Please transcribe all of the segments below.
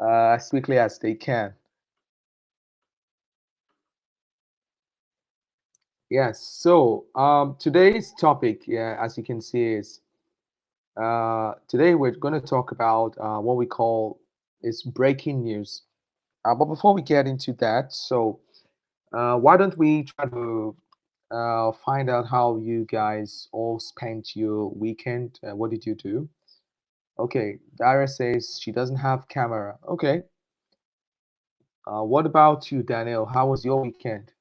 as quickly as they can. Yes. So today's topic, yeah, as you can see, is today we're going to talk about what we call is breaking news. But before we get into that, so why don't we try to find out how you guys all spent your weekend? What did you do? Okay, Dara says she doesn't have camera. Okay. What about you, Daniel? How was your weekend?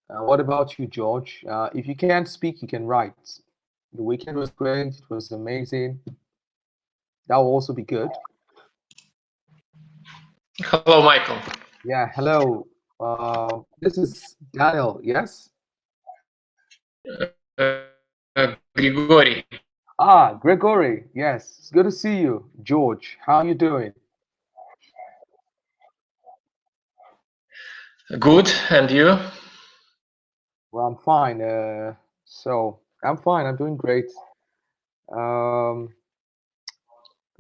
What about you, George? If you can't speak, you can write. The weekend was great. It was amazing. That will also be good. Hello, Michael. Yeah, hello. This is Daniel, yes? Grigory. Ah, Gregory, yes. It's good to see you. George, how are you doing? Good, and you? Well, I'm fine. I'm fine. I'm doing great. Um,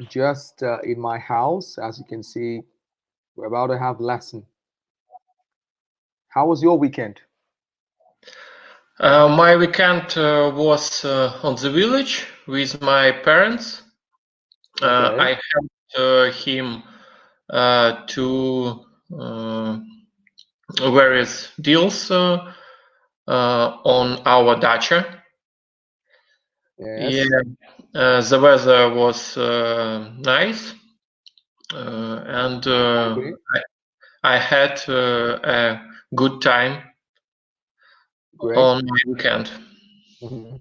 just in my house, as you can see, we're about to have lesson. How was your weekend? My weekend was on the village with my parents. Okay. I helped him to various deals on our dacha. Yeah, Yes. the weather was nice, and I agree. I had a good time Great. on my weekend. Hmm.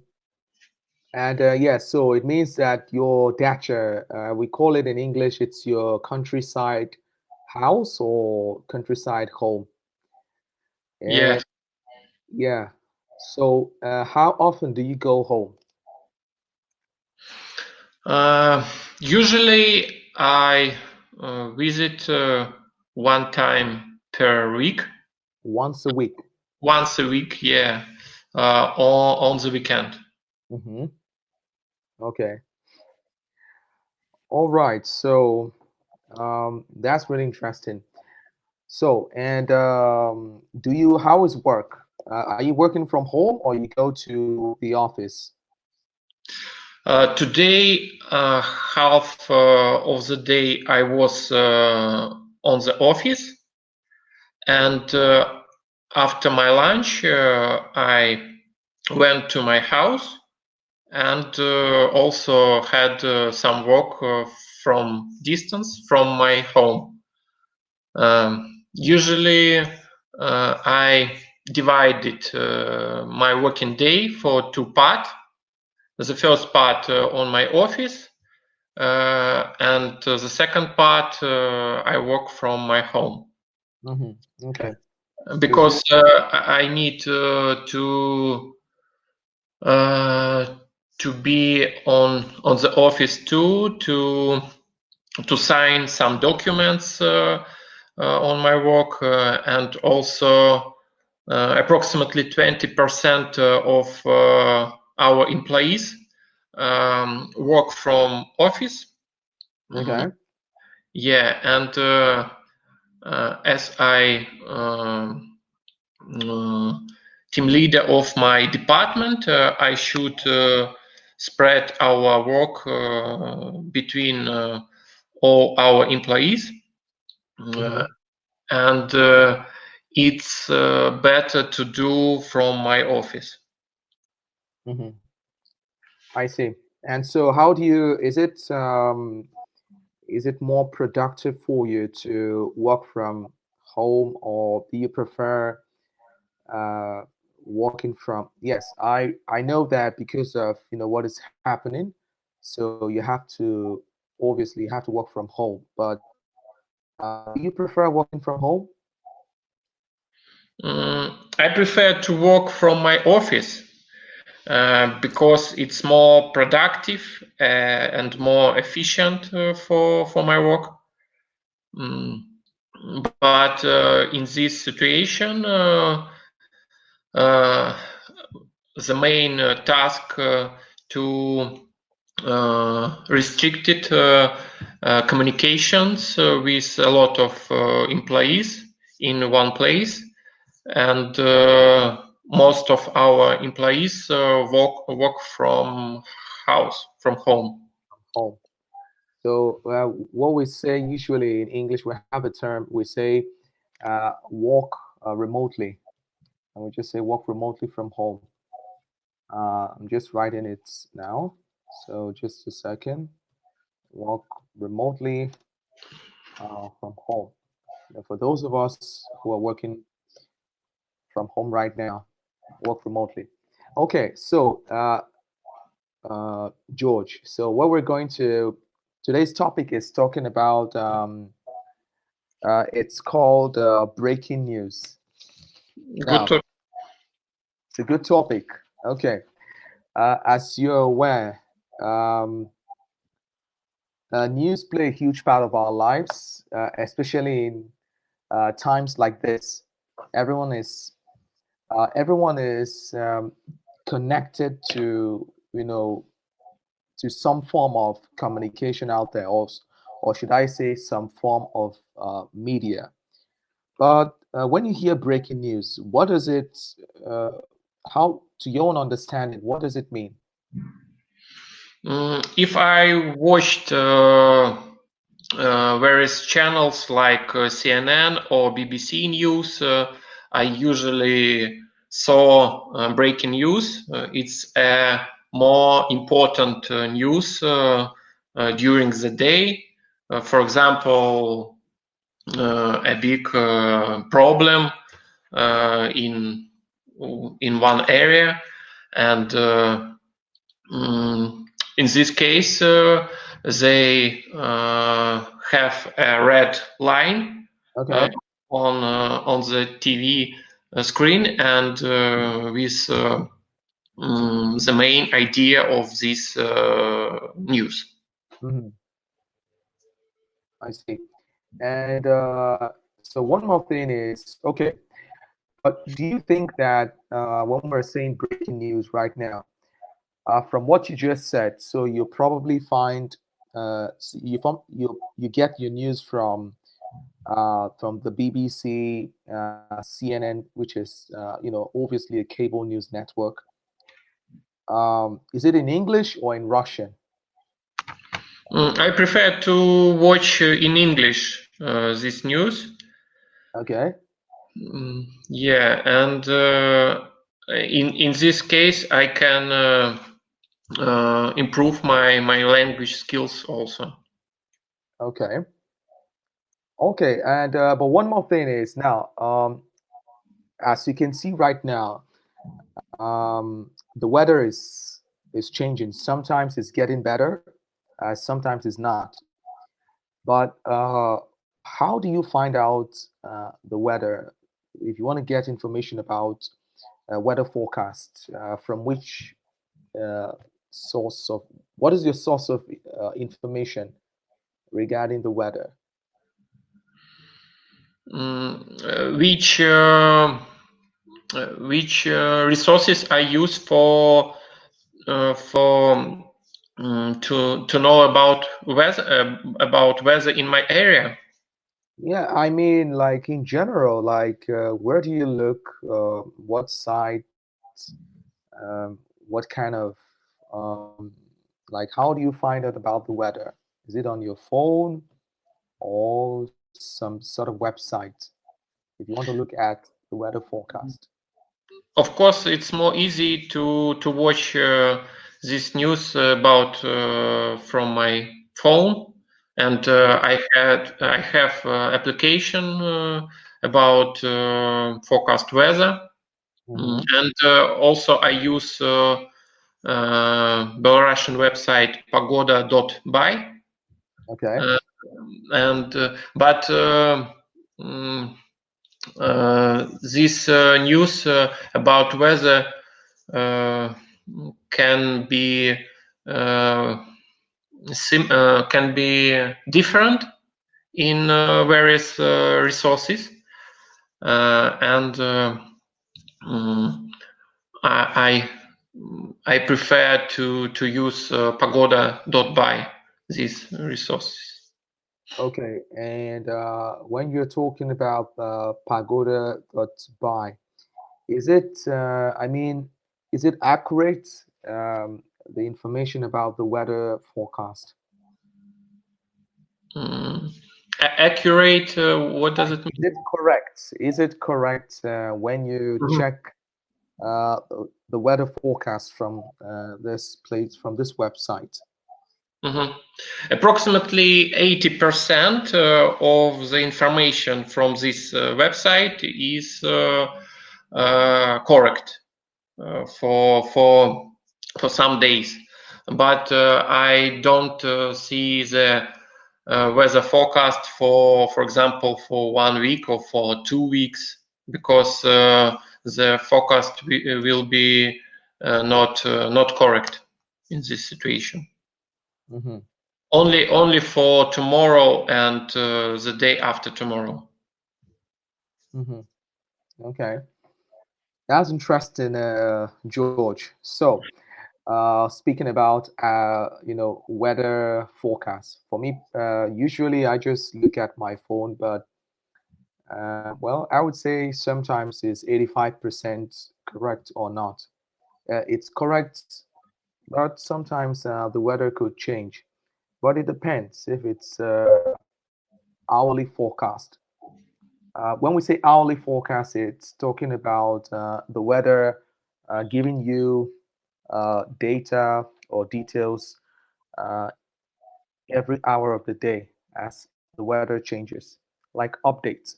And yes, so it means that your dacha, we call it in English, it's your countryside house or countryside home. And Yes. yeah, so how often do you go home? Usually I visit one time per week, Once a week. once a week, yeah, or on the weekend. Hmm. Okay. All right. So that's really interesting. So, and how is work? Are you working from home or you go to the office? Today, half of the day I was on the office, and after my lunch, I went to my house and also had some work from distance from my home. Usually, I divided my working day for two parts. The first part on my office, and the second part I work from my home Hmm. Okay. Because because I need uh, to be on the office too to sign some documents on my work, and also approximately 20% of our employees work from office. okay. Yeah, and as I team leader of my department, I should spread our work between all our employees. Hmm. Uh, and it's better to do from my office. Hmm. I see. And so, how do you? Is it more productive for you to work from home, or do you prefer uh, working from? Yes, I know that because of what is happening, so you have to obviously you have to work from home. But do you prefer working from home? I prefer to work from my office because it's more productive and more efficient for my work. Mm, but in this situation, uh, the main task to restricted communications with a lot of employees in one place, and most of our employees work from home. Home. So what we say usually in English, we have a term. We say work remotely, and we just say work remotely from home. I'm just writing it now. So just a second. Work remotely from home. For those of us who are working from home right now, work remotely. Okay, so George, so what we're going to today's topic is talking about it's called breaking news. Good Now, to it's a good topic. Okay, as you're aware, news play a huge part of our lives, especially in times like this. Everyone is everyone is connected to to some form of communication out there, or should I say, some form of media. But when you hear breaking news, what does it? How, to your own understanding, what does it mean? If I watched various channels like CNN or BBC News, I usually saw breaking news. It's a more important news during the day. For example, a big problem in one area, and in this case, they have a red line Okay. on the TV screen, and with the main idea of this news. Mhm. I see. And so one more thing is, okay, but do you think that when we're saying breaking news right now, from what you just said, so you probably find you get your news from the BBC, CNN, which is obviously a cable news network. Is it in English or in Russian? I prefer to watch in English this news. Okay. Yeah, and in this case, I can improve my language skills also. Okay. Okay. And but one more thing is now, as you can see right now, the weather is changing. Sometimes it's getting better, sometimes it's not. But how do you find out the weather? If you want to get information about weather forecast, from which uh, source of what is your source of information regarding the weather? Which resources I use for to know about weather in my area. Yeah, I mean, like in general, like where do you look? What site? What kind of like how do you find out about the weather? Is it on your phone or some sort of website if you want to look at the weather forecast? Of course, it's more easy to watch this news about from my phone, and I have application about forecast weather, Hmm. and also I use Belarusian website pagoda.by, Okay. and but mm, this news about weather uh, can be uh, can be different in various resources, and mm, I I prefer to use Pagoda.by, these resources. Okay, and when you're talking about Pagoda.by, is it, I mean, is it accurate, the information about the weather forecast? Accurate, what does it Is mean? it correct? Is it correct when you Mhm. check uh, the weather forecast from this place, from this website? Mhm. Approximately 80% of the information from this website is correct for some days, but I don't see the weather forecast for example, for 1 week or for 2 weeks, because the forecast will be not correct in this situation. Mm-hmm. Only for tomorrow and the day after tomorrow. Mm-hmm. Okay, that's interesting, George. So, speaking about weather forecast, for me, usually I just look at my phone, but well, I would say sometimes it's 85% correct or not. It's correct, but sometimes the weather could change. But it depends if it's hourly forecast. When we say hourly forecast, it's talking about the weather giving you data or details uh, every hour of the day as the weather changes, like updates.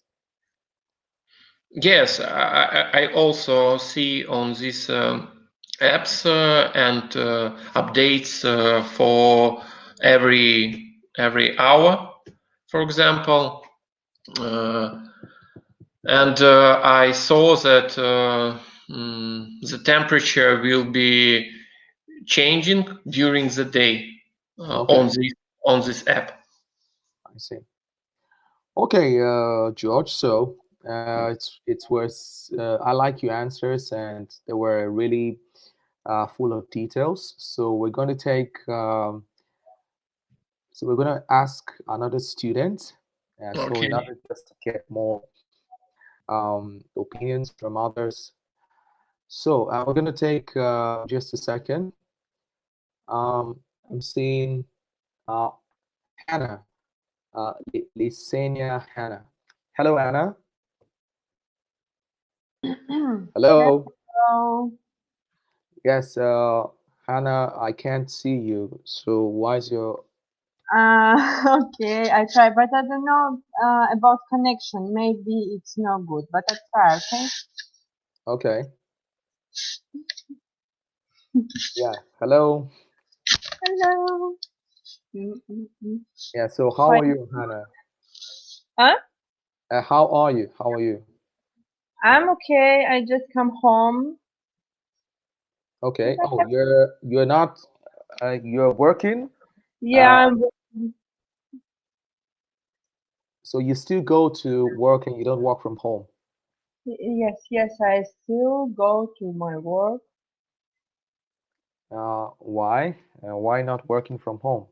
Yes, I also see on these apps and updates for every hour, for example, and I saw that the temperature will be changing during the day Okay, on this app. I see. Okay, George. So it's worth. I like your answers, and they were really full of details. So we're going to take. So we're going to ask another student. So in Okay. order just to get more opinions from others. So we're going to take just a second. I'm seeing uh, Hannah, Lisenia Hannah. Hello, Hannah. Hello. Hello. Yes, Hannah, I can't see you. So why is your Okay, I try, but I don't know about connection. Maybe it's no good, but I try. Okay. okay? Yeah. Hello. Hello. Mm. Yeah. So how are Fine. you, Hannah? Huh? How are you? How are you? I'm okay. I just come home. Okay. Oh, you're not. You're working. Uh, Yeah. so you still go to work and you don't work from home. Yes, yes. I still go to my work. Why? Why not working from home?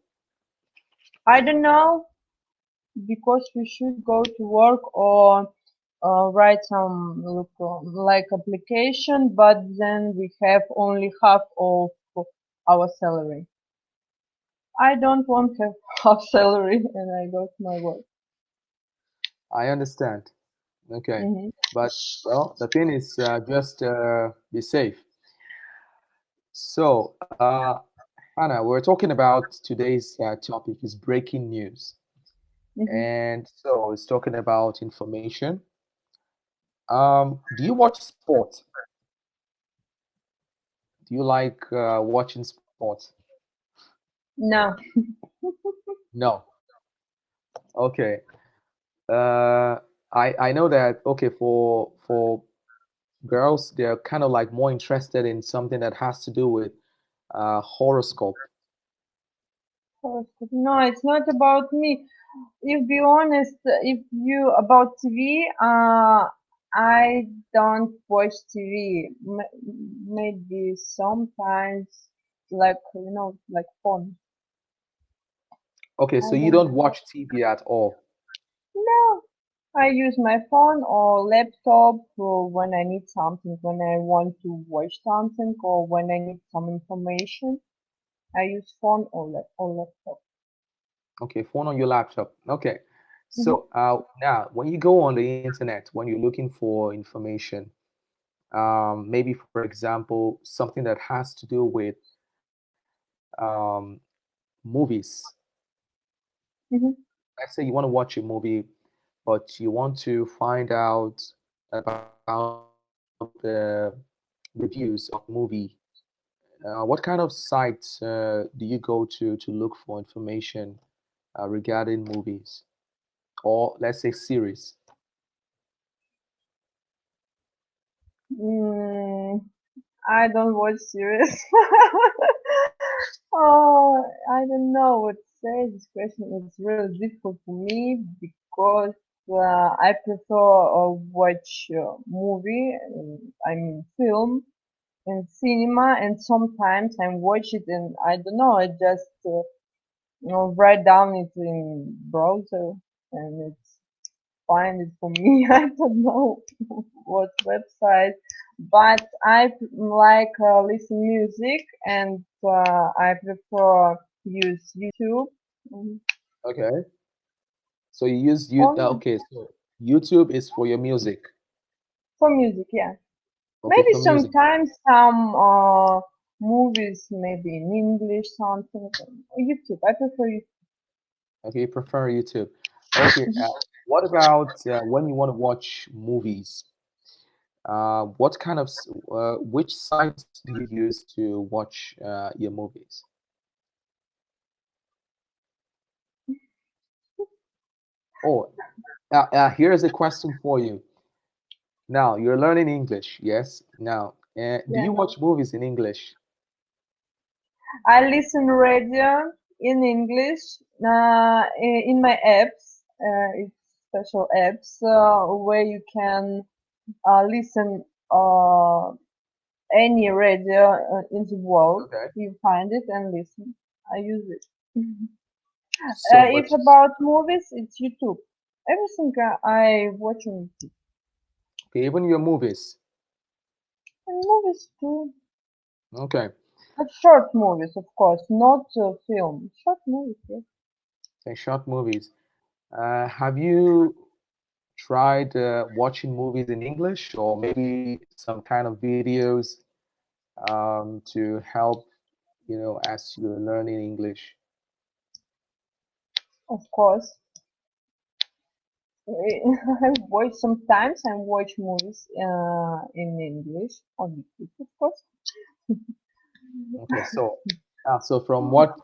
I don't know because we should go to work or write some like application, but then we have only half of our salary. I don't want to have half salary and I go to my work. I understand. Okay. Hmm. But well, the thing is, just be safe. So, Hannah, we're talking about today's topic is breaking news. Hmm. And so it's talking about information. Do you watch sport? Do you like watching sport? No. No. Okay. Uh, I know that. Okay, for girls, they're kind of like more interested in something that has to do with horoscope. No, it's not about me. If be honest, if you about TV, I don't watch TV. Maybe sometimes, like like phone. Okay, I so you don't. don't watch TV at all. No, I use my phone or laptop when I need something, when I want to watch something, or when I need some information. I use phone or laptop. Okay, phone on your laptop. Okay. Mhm. So now, when you go on the internet, when you're looking for information, maybe for example, something that has to do with um, movies. Mhm. Let's say you want to watch a movie, but you want to find out about the reviews of the movie. What kind of sites do you go to look for information regarding movies or let's say series? Mm, I don't watch series. Oh, I don't know what to say. This question is really difficult for me because I prefer watch movie, I mean film in cinema, and sometimes I watch it and I don't know. I just write down it in browser and it's find it for me. I don't know what website, but I like listen music and I prefer use YouTube. Mhm. Okay. So you use you Only okay, so YouTube is for your music. for music, yeah. Okay, Maybe for music. sometimes some movies, maybe in English, something. YouTube. I prefer YouTube. Okay, you prefer YouTube. Okay, what about when you want to watch movies? What kind of which sites do you use to watch your movies? Oh, here's a question for you. Now, you're learning English, yes? Now, do Yeah. you watch movies in English? I listen radio in English in my apps. It's special apps where you can listen any radio in the world. Okay. You find it and listen. I use it. So, If but about movies, it's YouTube. Everything I watch on YouTube. okay, even your movies. And movies too. Okay, But short movies, of course, not film. Short movies, yes. okay, short movies. Have you tried watching movies in English or maybe some kind of videos to help, as you're learning English? Of course. I watch sometimes I watch movies in English on YouTube, of course. Okay, so from what,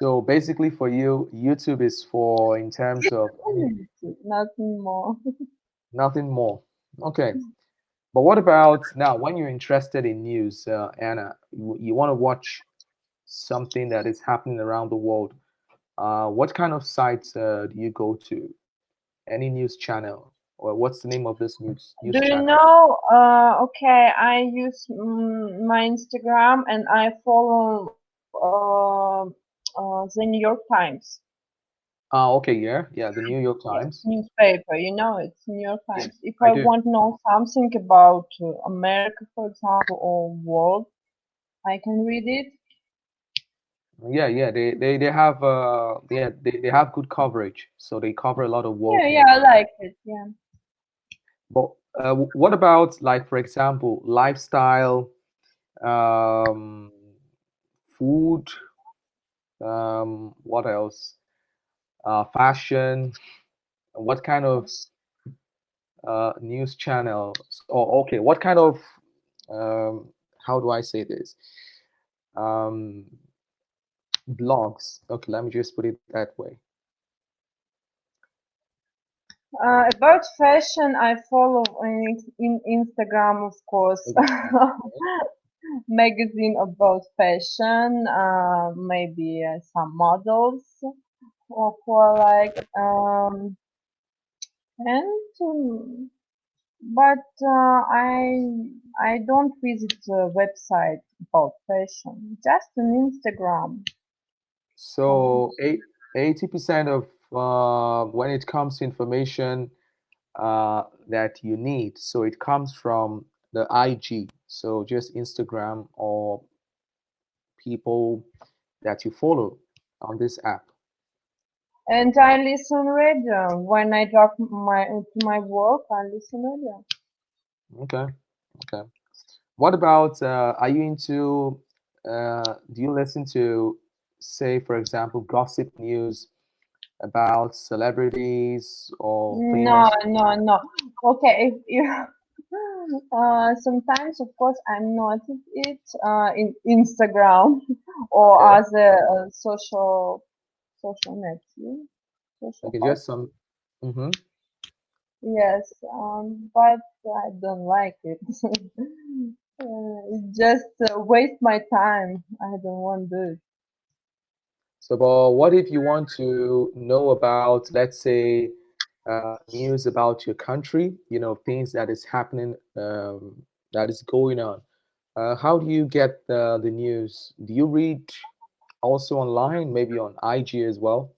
so basically for you, YouTube is for in terms of any, Only YouTube, nothing more. nothing more. Okay, but what about now when you're interested in news, Anna, you want to watch something that is happening around the world? What kind of sites do you go to? Any news channel, or what's the name of this news Do you channel? know? Okay, I use my Instagram and I follow the New York Times. Okay, yeah, the New York Yes, Times. newspaper. You know, it's New York Yes, Times. If I I do. want to know something about America, for example, or world, I can read it. Yeah, they have they have good coverage, so they cover a lot of Yeah, world yeah, news. I like it. Yeah. But what about like for example, lifestyle, um, food, what else? Fashion. What kind of news channels? Or okay, what kind of how do I say this? Um, blogs. Okay, let me just put it that way. About fashion, I follow in Instagram, of course, Okay. magazine about fashion, maybe some models or for like, and but I don't visit the website about fashion, just on Instagram. So 80% of when it comes to information that you need, so it comes from the IG, so just Instagram or people that you follow on this app. And I listen radio when I drive my to my work. I listen radio. Okay, okay. What about are you into do you listen to, say, for example, gossip news about celebrities or No, famous? no, no. Okay, if you sometimes, of course, I'm not it in Instagram or Okay, other social nets, yeah? Social okay, host. just some. Mm-hmm. Yes, but I don't like it. It just waste my time. I don't want to do it. So, but what if you want to know about, let's say, news about your country, things that is happening, that is going on. How do you get the news? Do you read also online, maybe on IG as well?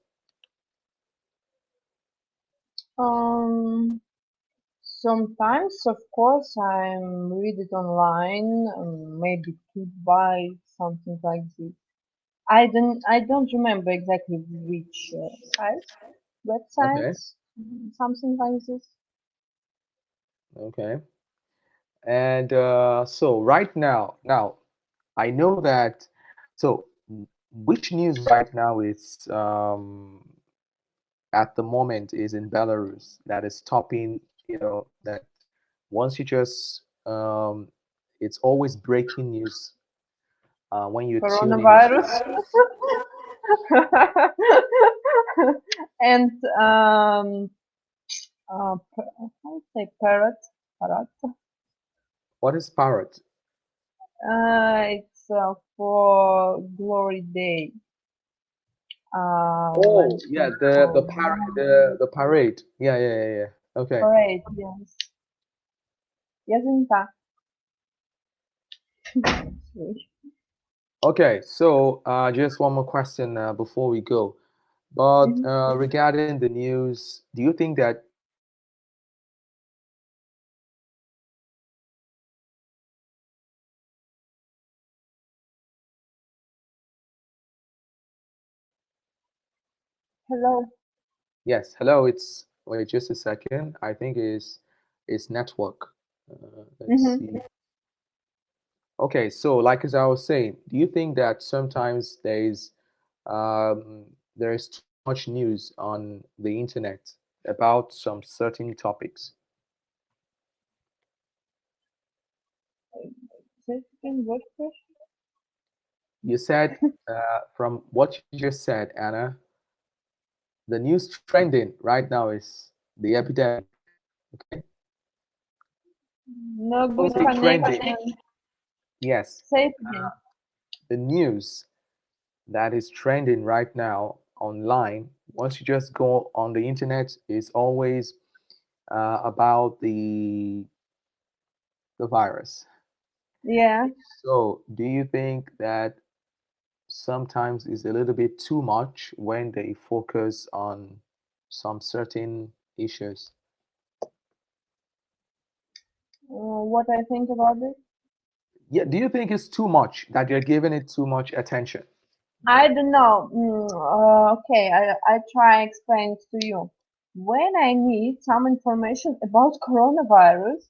Um, Sometimes, of course, I'm read it online, maybe to buy something like this. I don't remember exactly which site, Okay, websites, something like this. okay. And so right now, I know that. So, which news right now is at the moment is in Belarus that is topping, that once you just, it's always breaking news when you tune into. Coronavirus. And how to say parrot. What is Parrot? It's for Glory Day. Oh, When yeah, the people parade, the parade. Yeah, yeah, yeah, yeah. Okay. parade, yes. Isn't that? Okay, so just one more question before we go. But Mhm. regarding the news, do you think that Hello. yes, hello, it's wait just a second. I think it's network. Let's Hmm. see. Okay, so like as I was saying, do you think that sometimes there is too much news on the internet about some certain topics? Second, what question? You said from what you just said, Anna, the news trending right now is the epidemic. Okay, No don't good say trending. connection. Yes, Say it again. the news that is trending right now online, once you just go on the internet, is always about the virus. Yeah. So, do you think that sometimes is a little bit too much when they focus on some certain issues? What I think about it? Yeah, do you think it's too much that you're giving it too much attention? I don't know. Okay, I try explain to you. When I need some information about coronavirus,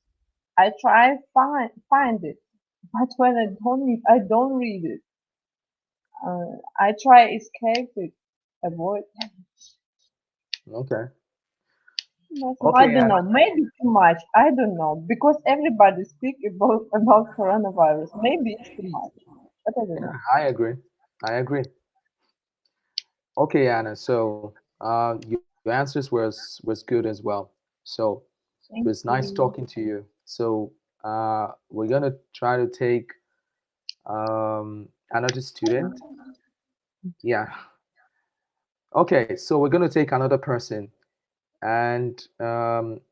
I try find it. But when I don't read it. I try escape it, avoid. Okay. I Okay, don't Anna. know. Maybe too much. I don't know because everybody speak about coronavirus. Maybe it's too much, but I don't Yeah, know. I agree. I agree. Okay, Anna. So, your answers was good as well. So, it Thank was nice you. talking to you. So, we're gonna try to take another student. Yeah. Okay. So we're gonna take another person, and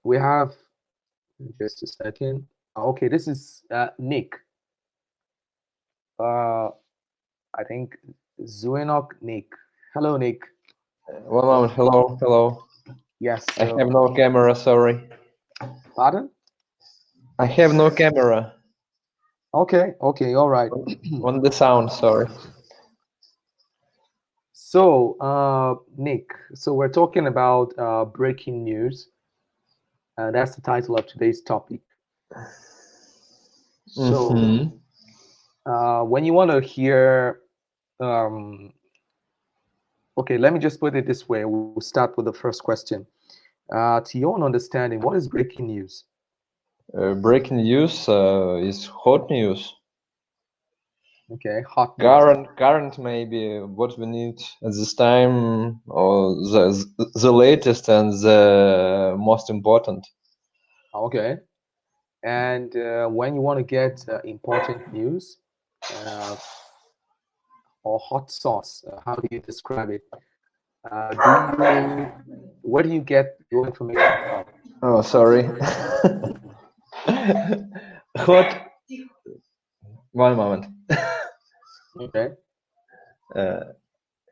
we have Just a second. Okay, this is Nick. I think Zuenok Nick. Hello, Nick. One moment. Hello, hello. Yes. I have no camera. Sorry. Pardon? I have no camera Okay. Okay. All right. on the sound. Sorry. So, Nick. So we're talking about breaking news. That's the title of today's topic. So, when you want to hear, okay, let me just put it this way. We'll start with the first question. To your own understanding, what is breaking news? Breaking news is hot news. Okay, hot news. Current maybe what we need at this time, or the latest and the most important. Okay. And when you want to get important news or hot sauce, how do you describe it? Where do you get your information from? Oh, sorry. Hot. One moment. Okay.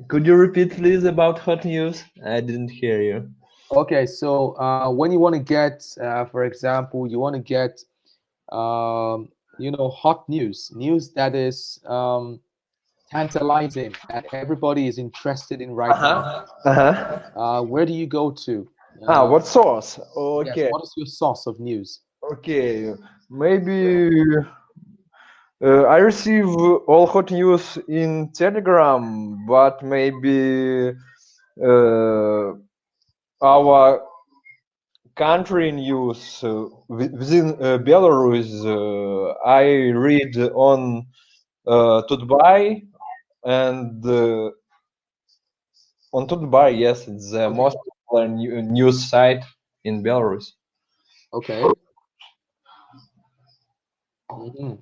Could you repeat, please, about hot news? I didn't hear you. Okay, so when you want to get, for example, you want to get, hot news that is tantalizing, that everybody is interested in right now. Where do you go to? What source? Yes, Okay. what is your source of news? Okay. Maybe I receive all hot news in Telegram, but maybe our country news within Belarus I read on Tutbay, and on Tutbay, yes, it's the most popular news site in Belarus. Okay. Mm-hmm.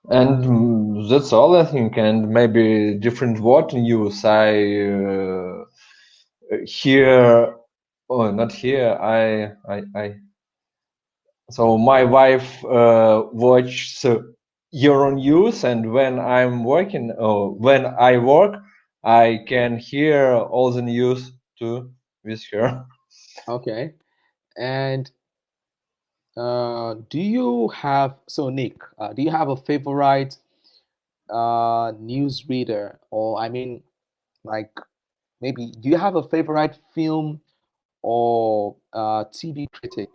And that's all I think, and maybe different what news I hear. Oh, not here. So my wife watches Euronews, and when I'm working, when I work, I can hear all the news too with her. Okay. And do you have, so Nick, do you have a favorite news reader? Or I mean, like maybe, do you have a favorite film or TV critic?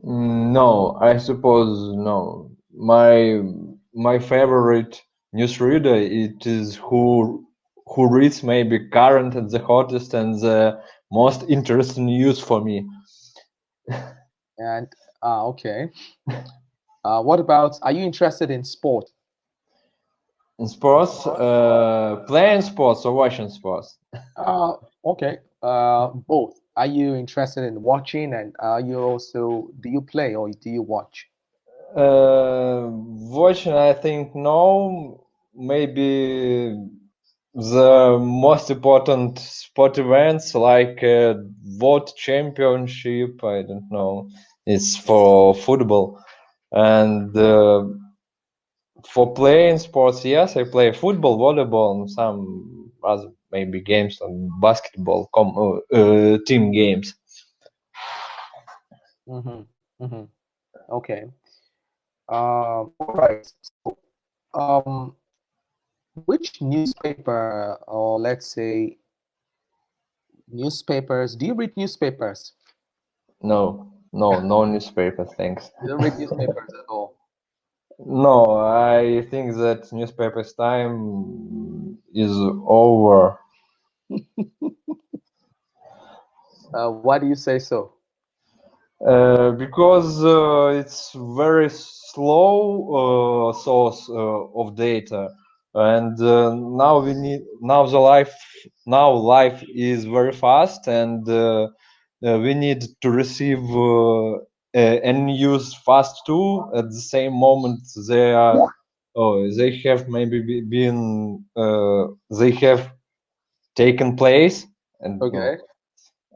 No, I suppose no. My favorite newsreader it is who reads maybe current and the hottest and the most interesting news for me. And okay. What about, are you interested in sport? In sports, playing sports or watching sports? Okay. Both. Are you interested in watching, and are you also, do you play or do you watch? Watching, I think no. Maybe the most important sport events like World Championship, I don't know, it's for football. And for playing sports, yes, I play football, volleyball, and some other maybe games on basketball, team games. Mm-hmm. Mm-hmm. Okay. All right. So, which newspaper, or let's say newspapers, do you read newspapers? No newspaper, thanks. You don't read newspapers at all? No, I think that newspapers' time is over. Why do you say so? Because it's very slow source of data, and now life is very fast, and we need to receive and news fast too. At the same moment, they have maybe been they have taken place, and Okay.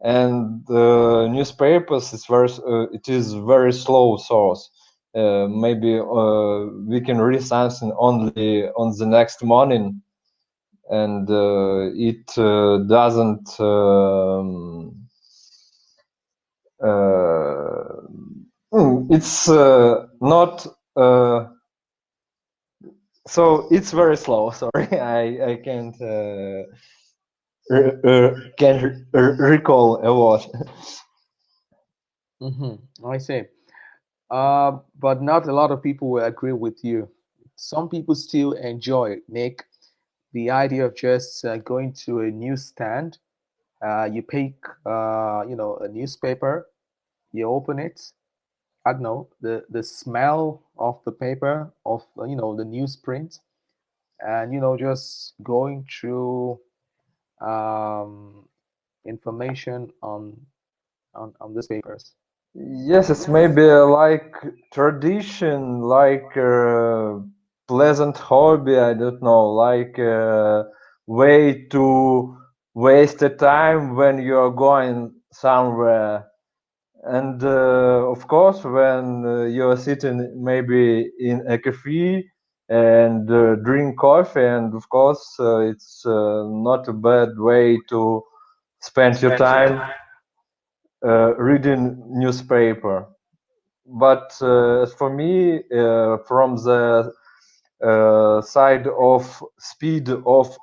and newspapers it is very slow source. Maybe we can read something only on the next morning, and it doesn't it's not so it's very slow. Sorry, I can't recall a lot. I see. But not a lot of people will agree with you. Some people still enjoy it, Nick. The idea of just going to a newsstand, you pick, a newspaper, you open it. I don't know, the smell of the paper, of the newsprint, and just going through um, information on these papers. Yes, it's maybe like tradition, like pleasant hobby. I don't know, like way to waste the time when you're going somewhere. And of course, when you're sitting maybe in a cafe and drink coffee, and of course, it's not a bad way to spend your time reading newspaper. But as for me, from the side of speed of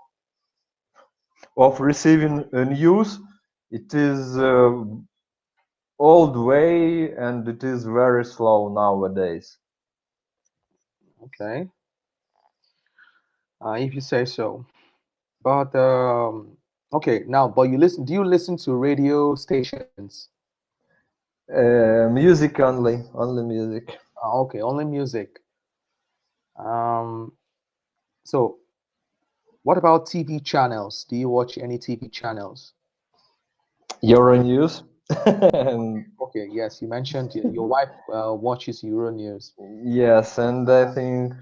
receiving news, it is old way, and it is very slow nowadays. Okay, if you say so. But okay, now, but you listen. Do you listen to radio stations? Music only music. Okay, only music. Um, so what about TV channels? Do you watch any TV channels? Euronews. And Okay, yes, you mentioned your wife watches Euronews. yes, and I think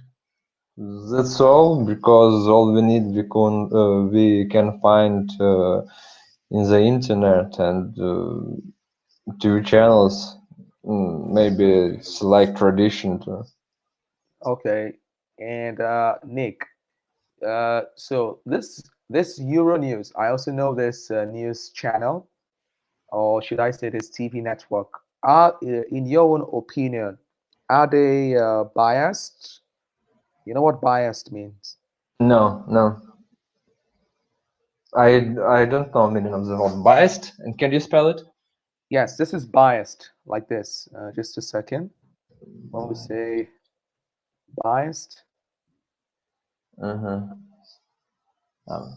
that's all, because all we need we can find in the internet, and TV channels. Maybe it's like tradition to. Okay, and Nick, so this Euronews, I also know this news channel, or should I say this TV network. Are in your own opinion, are they biased? You know what biased means? No, no, I don't know meaning of the word biased. And can you spell it? Yes, this is biased like this. Just a second. When we say biased, Uh-huh. Um,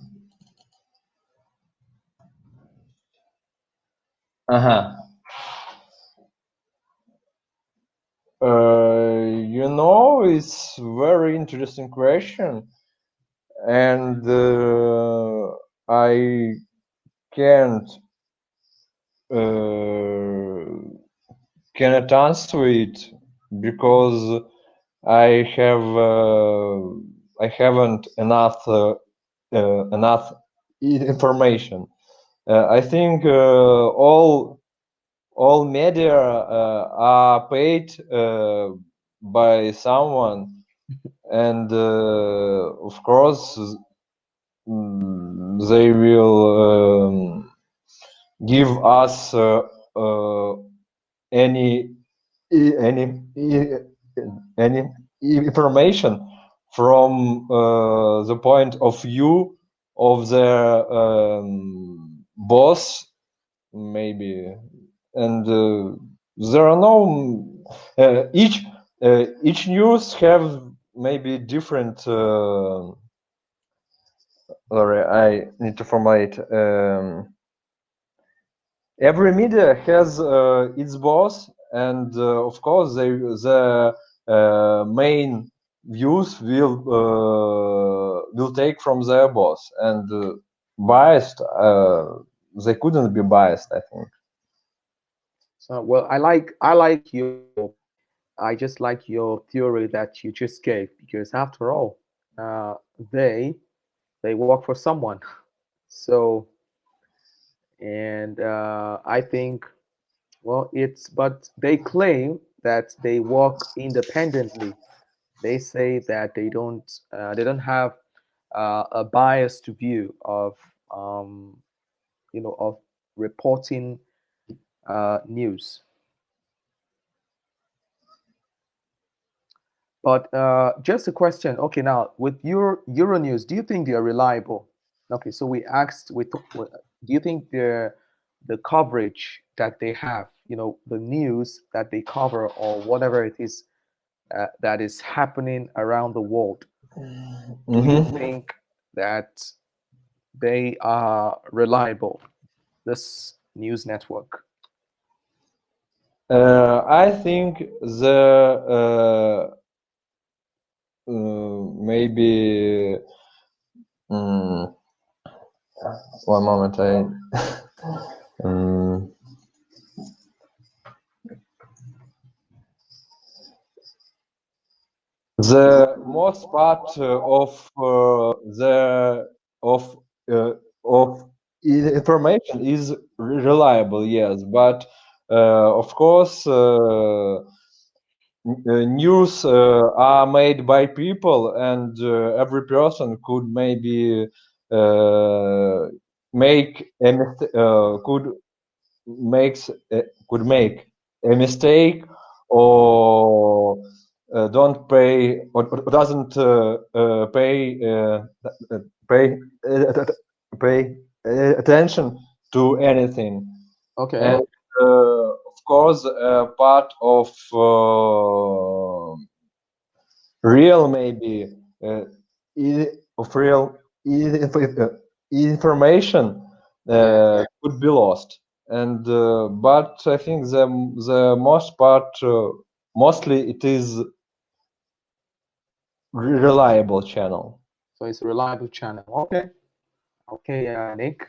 uh-huh. It's very interesting question, and I can't uh, cannot answer it, because I haven't enough information. I think all media are paid by someone, and of course they will give us uh, any any any information from the point of view of their boss, maybe. And there are no each news have maybe different sorry, I need to formulate. Every media has its boss, and of course the main views will take from their boss, and biased they couldn't be biased, I think. so well, I like I just like your theory that you just gave, because after all, uh, they they work for someone. So and I think, well, but they claim that they work independently. They say that they don't have a biased view of um, of reporting news. But just a question. Okay, now with your Euronews, do you think they are reliable? Okay, so we asked, do you think the coverage that they have, the news that they cover or whatever it is that is happening around the world, do you Mm-hmm. think that they are reliable? This news network. I think the maybe mm, one moment I um, the most part of of information is reliable, yes, but of course news are made by people, and every person could maybe uh, make a makes could make a mistake, or don't pay or doesn't pay pay attention to anything. Okay. And of course part of real maybe uh, of real information Yeah. could be lost. And but I think the most part mostly it is reliable channel. So it's a reliable channel. Okay. Okay, Nick.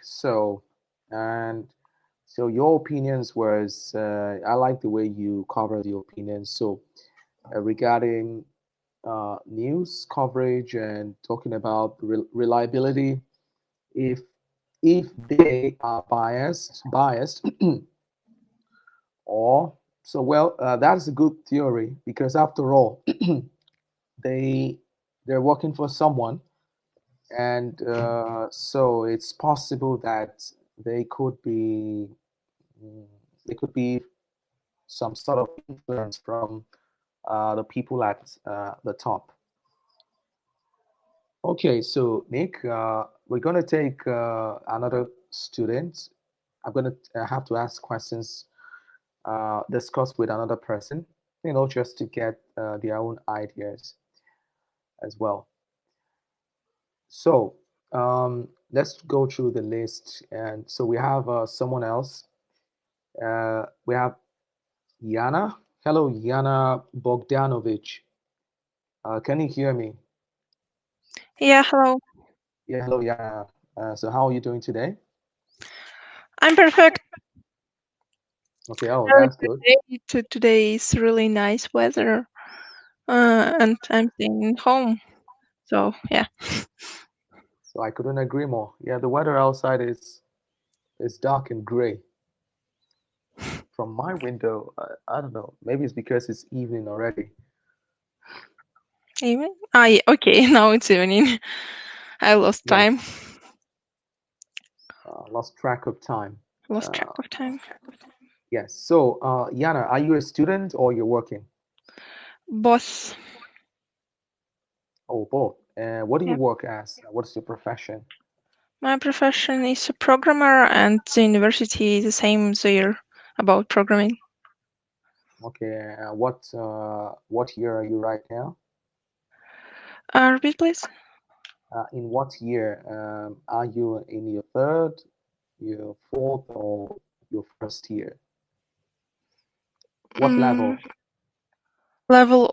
And so your opinions was, I like the way you covered your opinions. So regarding news coverage and talking about reliability, if if they are biased, or so well, that's a good theory because after all, they they're working for someone, and so it's possible that they could be mm, they could be some sort of influence from the people at the top. Okay, so Nick, we're going to take another student. I'm going to have to ask questions, discuss with another person, just to get their own ideas as well. So let's go through the list. And so we have someone else. We have Yana. Hello, Yana Bogdanovic. Can you hear me? Yeah, hello. Yeah, hello, Yana. So how are you doing today? I'm perfect. Okay, oh, Very that's good good. day. Today is really nice weather, and I'm staying home. So yeah. So I couldn't agree more. Yeah, the weather outside is dark and gray. From my window, I don't know. Maybe it's because it's evening already. Even yeah, okay. Now it's evening. I lost Yeah, time. lost track of time. Lost track Uh, of time. yes. So, Yana, are you a student or you're working? Boss. Oh, both. What do you Yeah. work as? What's your profession? My profession is a programmer, and the university is the same there about programming. Okay. What year are you right now? Repeat, please. In what year are you in your third, your fourth, or your first year? What level? Level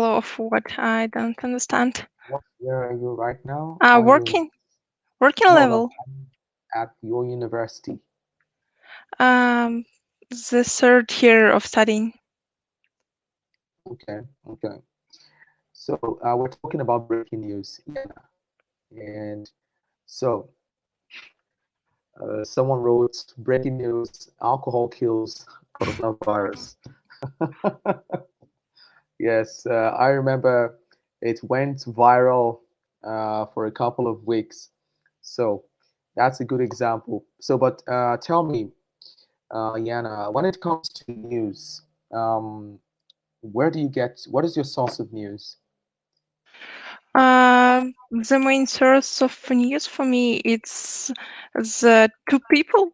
of what? I don't understand. What year are you right now? Are you Working no no level. at your university? The third year of studying. Okay, okay. So we're talking about breaking news, yeah. And so Someone wrote breaking news: alcohol kills coronavirus. Yes, I remember it went viral for a couple of weeks. So that's a good example. So, but tell me, Yana, when it comes to news, um, where do you get, what is your source of news? The main source of news for me it's the two people,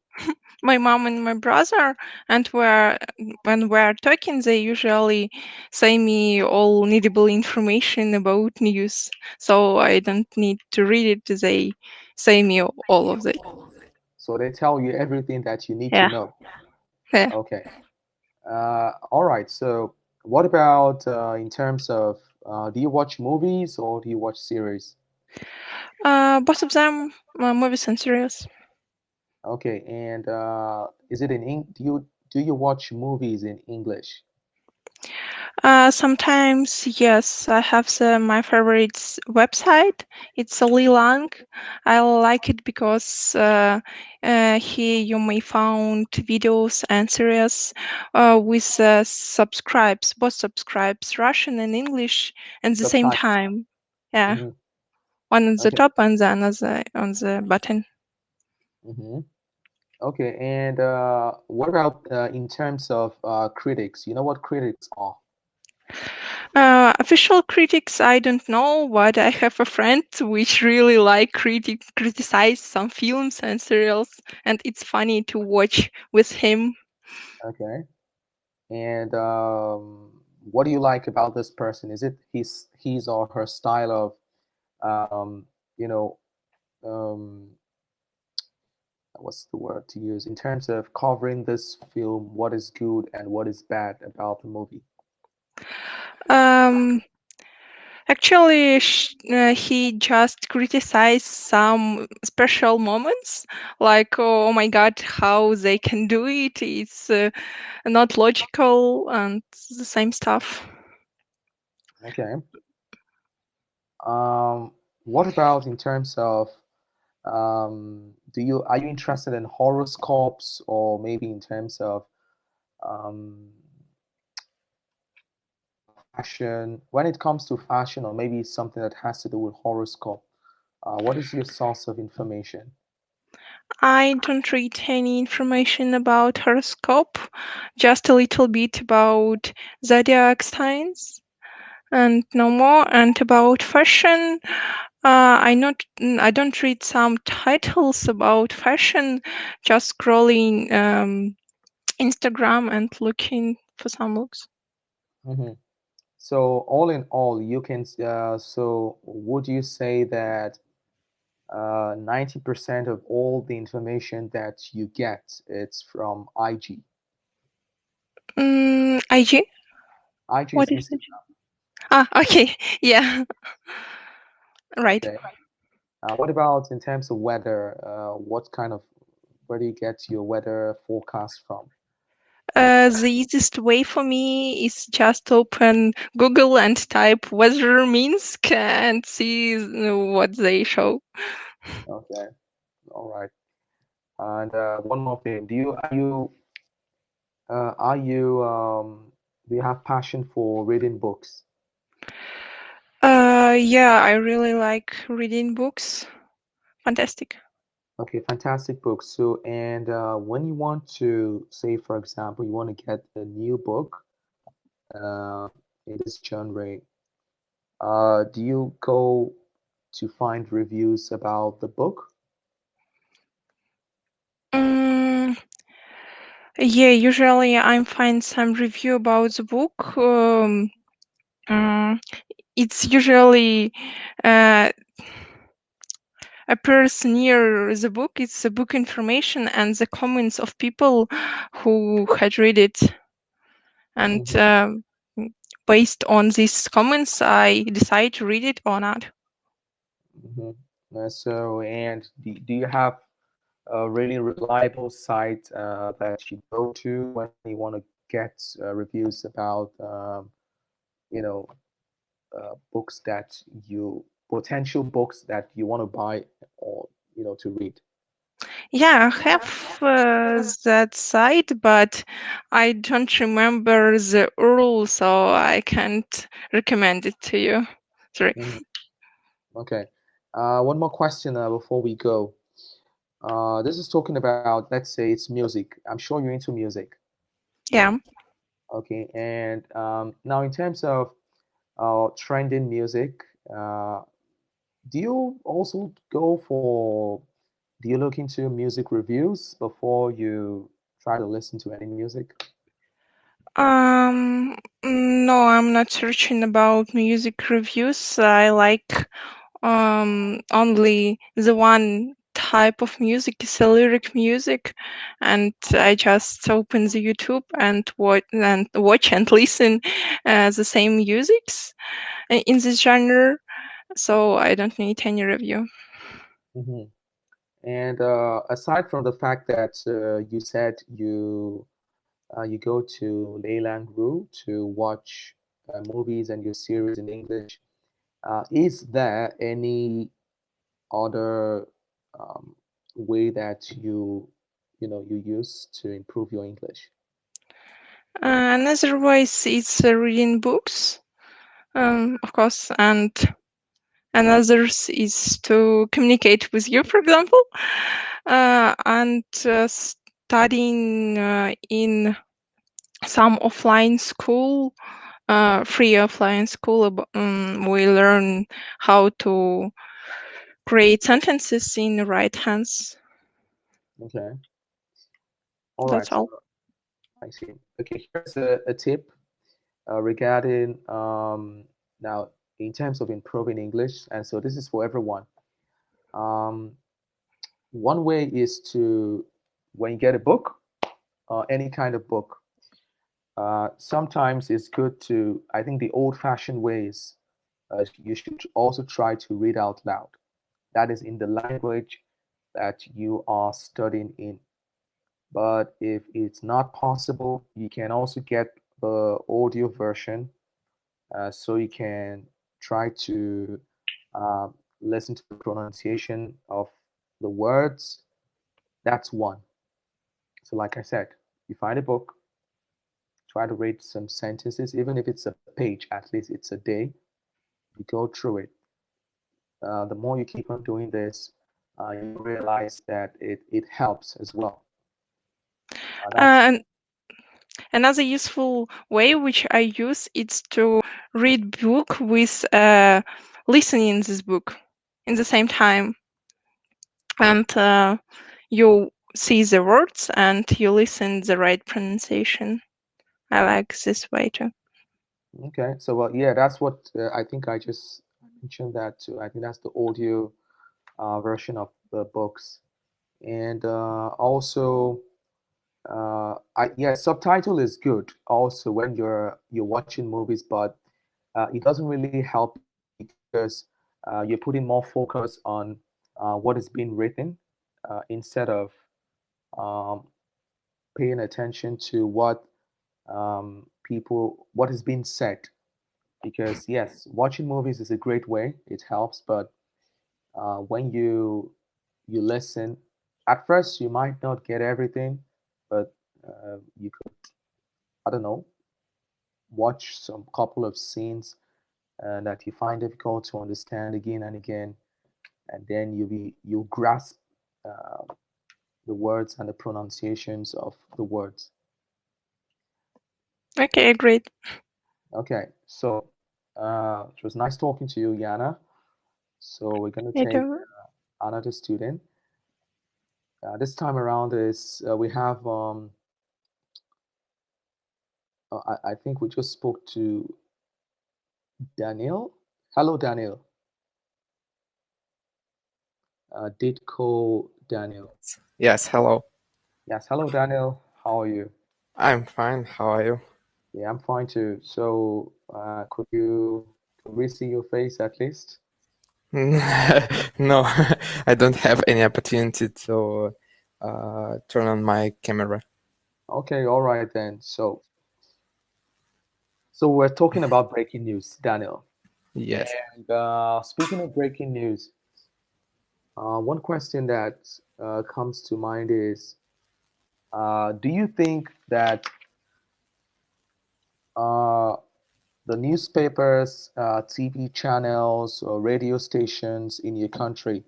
my mom and my brother, and when we're talking, they usually say me all needable information about news, so I don't need to read it. They say me all of it. So they tell you everything that you need to Yeah, know. yeah. Okay. All right. So what about in terms of do you watch movies or do you watch series? Both of them, movies and series. Okay. And is it in do you watch movies in English? Sometimes, yes, I have my favorite website. It's Lilang. I like it because here you may find videos and series with both subscribes, Russian and English at the same Subtitle. time. Yeah, Hmm. one on the Okay. top and the another on the button. Hmm. Okay. And what about in terms of critics? You know what critics are? Official critics, I don't know, but I have a friend which really like criticize some films and serials, and it's funny to watch with him. Okay. And what do you like about this person? Is it his or her style of you know um, what's the word to use in terms of covering this film? What is good and what is bad about the movie? Um, Actually, he just criticized some special moments, like, oh my God, how they can do it. It's not logical and the same stuff. Okay. Um, what about in terms of do you are you interested in horoscopes or maybe in terms of um, fashion? When it comes to fashion or maybe something that has to do with horoscope, what is your source of information? I don't read any information about horoscope, just a little bit about zodiac signs and no more. And about fashion, I don't read some titles about fashion, just scrolling Instagram and looking for some looks. Hmm. So all in all, you can so would you say that 90% of all the information that you get it's from IG? IG? IG is What is it? Instagram. Ah, okay, yeah, right. Okay. What about in terms of weather? What kind of where do you get your weather forecast from? The easiest way for me is just open Google and type weather Minsk and see what they show. Okay. All right. And one more thing. Are you do you have passion for reading books? Yeah, I really like reading books. Fantastic. Okay, fantastic book. So, and when you want to say, for example, you want to get a new book uh, in this genre, do you go to find reviews about the book? Mm, yeah, usually I find some review about the book. Mm, it's usually uh, appears near the book. It's the book information and the comments of people who had read it. And Hmm. based on these comments, I decide to read it or not. Hmm. So, and do you have a really reliable site that you go to when you want to get reviews about, you know, books that you potential books that you want to buy or to read? Yeah, I have that site, but I don't remember the URL, so I can't recommend it to you. Sorry. Mhm. Okay. One more question before we go. This is talking about, let's say it's music. I'm sure you're into music. Yeah. Okay. And now, in terms of trending music, uh, do you also go for, do you look into music reviews before you try to listen to any music? No, I'm not searching about music reviews. I like only the one type of music is a lyric music, and I just open the YouTube and watch and listen the same musics in this genre. So I don't need any review. Hmm. And aside from the fact that you said you go to Leyland Group to watch movies and your series in English, is there any other way that you use to improve your English? And otherwise, it's reading books, of course, and others is to communicate with you, for example, and studying in some offline school, free offline school. We learn how to create sentences in the right hands. Okay. All right. That's So all. I see. Okay, here's a tip regarding now in terms of improving English, and so this is for everyone. Um, One way is to, when you get a book, any kind of book, sometimes it's good to, I think the old-fashioned ways, you should also try to read out loud. That is in the language that you are studying in. But if it's not possible, you can also get the audio version, so you can try to uh, listen to the pronunciation of the words. That's one. So, like I said, you find a book, try to read some sentences, even if it's a page, at least it's a day. You go through it. The more you keep on doing this, you realize that it helps as well. That's And another useful way which I use is to read book with listening this book in the same time, and you see the words and you listen the right pronunciation. I like this way too. okay. So, well, yeah, that's what I think I just mentioned that too. I think that's the audio version of the books. And also, yeah, subtitle is good also when you're watching movies, but it doesn't really help you because you're putting more focus on what is being written instead of um, paying attention to what is being said. Because yes, watching movies is a great way; it helps. But when you listen, at first you might not get everything, but you could, I don't know, watch some couple of scenes that you find difficult to understand again and again, and then you'll grasp uh, the words and the pronunciations of the words. Okay, great. Okay, so it was nice talking to you, Yana. So we're going to You take too. another student. This time around is we have I think we just spoke to Daniel. Hello, Daniel. Ditko Daniel. Yes, hello. Yes, hello, Daniel. How are you? I'm fine. How are you? Yeah, I'm fine too. So, could we see your face at least? No, I don't have any opportunity to turn on my camera. Okay, all right then. So we're talking about breaking news, Daniel. Yes. And speaking of breaking news, One question that comes to mind is, do you think that uh, the newspapers, TV channels, or radio stations in your country,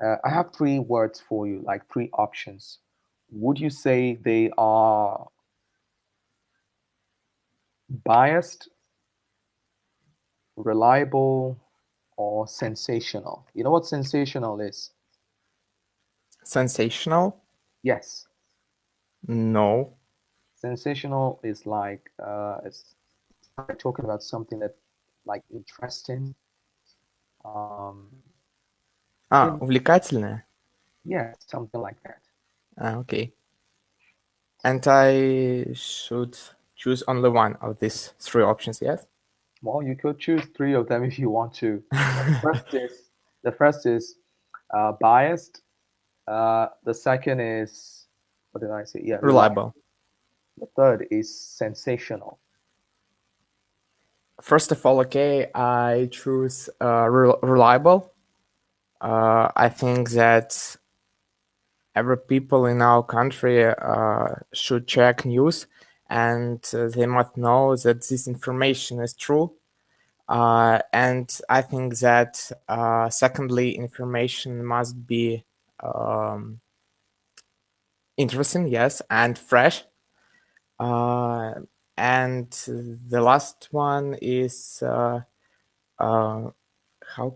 I have three words for you, like three options. Would you say they are biased, reliable, or sensational? You know what sensational is? Sensational? Yes. No. Sensational is like it's like talking about something that like interesting. Um, in, Увлекательное? yeah, something like that. Okay. And I should choose only one of these three options, yes? Well, you could choose three of them if you want to. The first is biased. The second is, what did I say? Yeah, reliable. Reliable. The third is sensational. First of all, okay, I choose reliable. I think that every people in our country should check news, and they must know that this information is true. And I think that secondly, information must be um, interesting, yes, and fresh. Uh, and the last one is how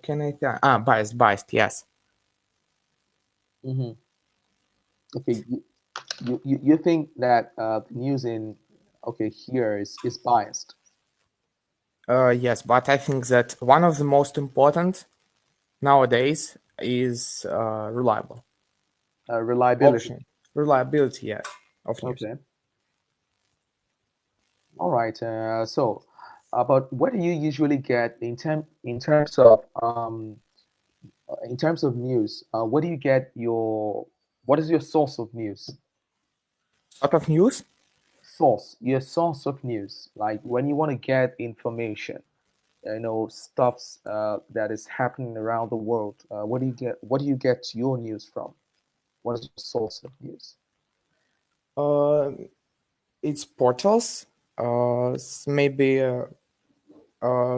can I say? Biased, yes. Hmm. Okay, you think that the news in here is biased. Yes, but I think that one of the most important nowadays is reliable Reliability. option. Reliability, yes, of news. Okay. All right. But what do you usually get in terms of news? What do you get what is your source of news? Lot of news? Your source of news, like when you want to get information, stuffs that is happening around the world. What do you get your news from? What is your source of news? Uh, it's portals, maybe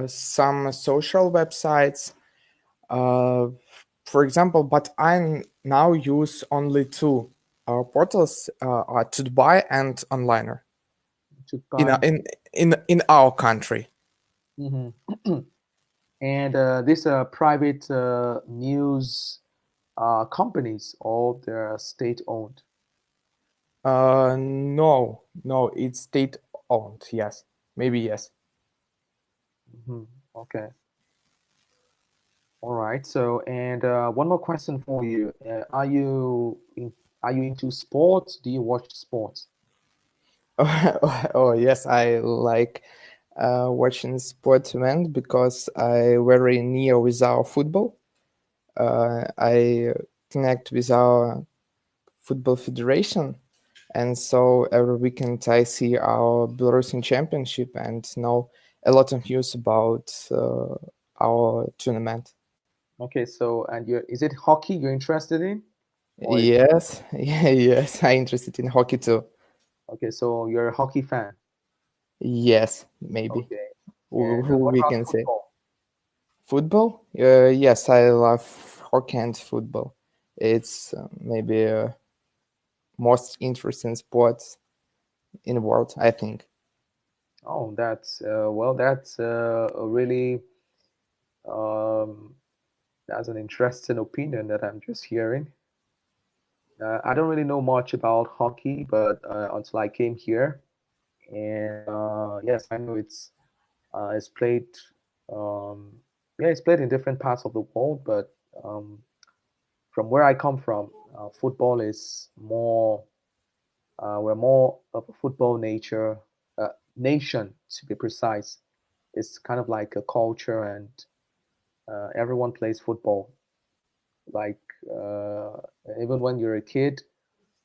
some social websites, for example. But I now use only two portals: to Dubai and Onliner To in buy. in our country. Mhm. And these are private news companies, or they're state owned. No, it's state owned. Yes, maybe yes. Hmm. Okay. All right. So, and one more question for you: Are you into sports? Do you watch sports? Oh yes, I like watching sport event because I very near with our football. I connect with our football federation, and so every weekend I see our Belarusian championship and know a lot of news about our tournament. Okay. So, and is it hockey you're interested in, or is Yes, yeah, yes, I'm interested in hockey too. okay? So you're a hockey fan. Yes, maybe. Okay. Who And who what we about can say? football? Football? Yes, I love hockey and football. It's maybe most interesting sports in the world, I think. Oh, that's a really um, that's an interesting opinion that I'm just hearing. I don't really know much about hockey, but until I came here, and yes, I know it's played. Um, yeah, it's played in different parts of the world, but um, from where I come from, football is more. We're more of a football nation, to be precise. It's kind of like a culture, and everyone plays football. Like uh, even when you're a kid,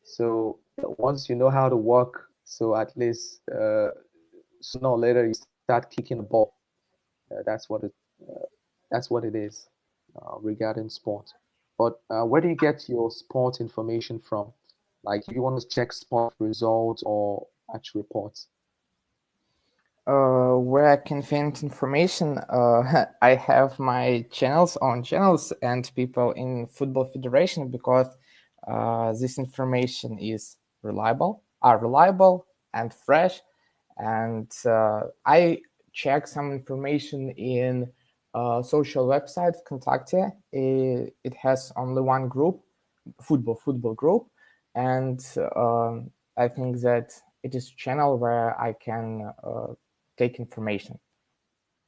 so once you know how to walk, so at least sooner or later you start kicking the ball. Uh, that's what it. Uh, that's what it is regarding sport. But where do you get your sport information from? Like, if you want to check sport results or actual reports. Where I can find information, I have my channels on channels and people in Football Federation, because this information is reliable and fresh. And I check some information in social website Contacte. It has only one group, football group, and I think that it is a channel where I can take information.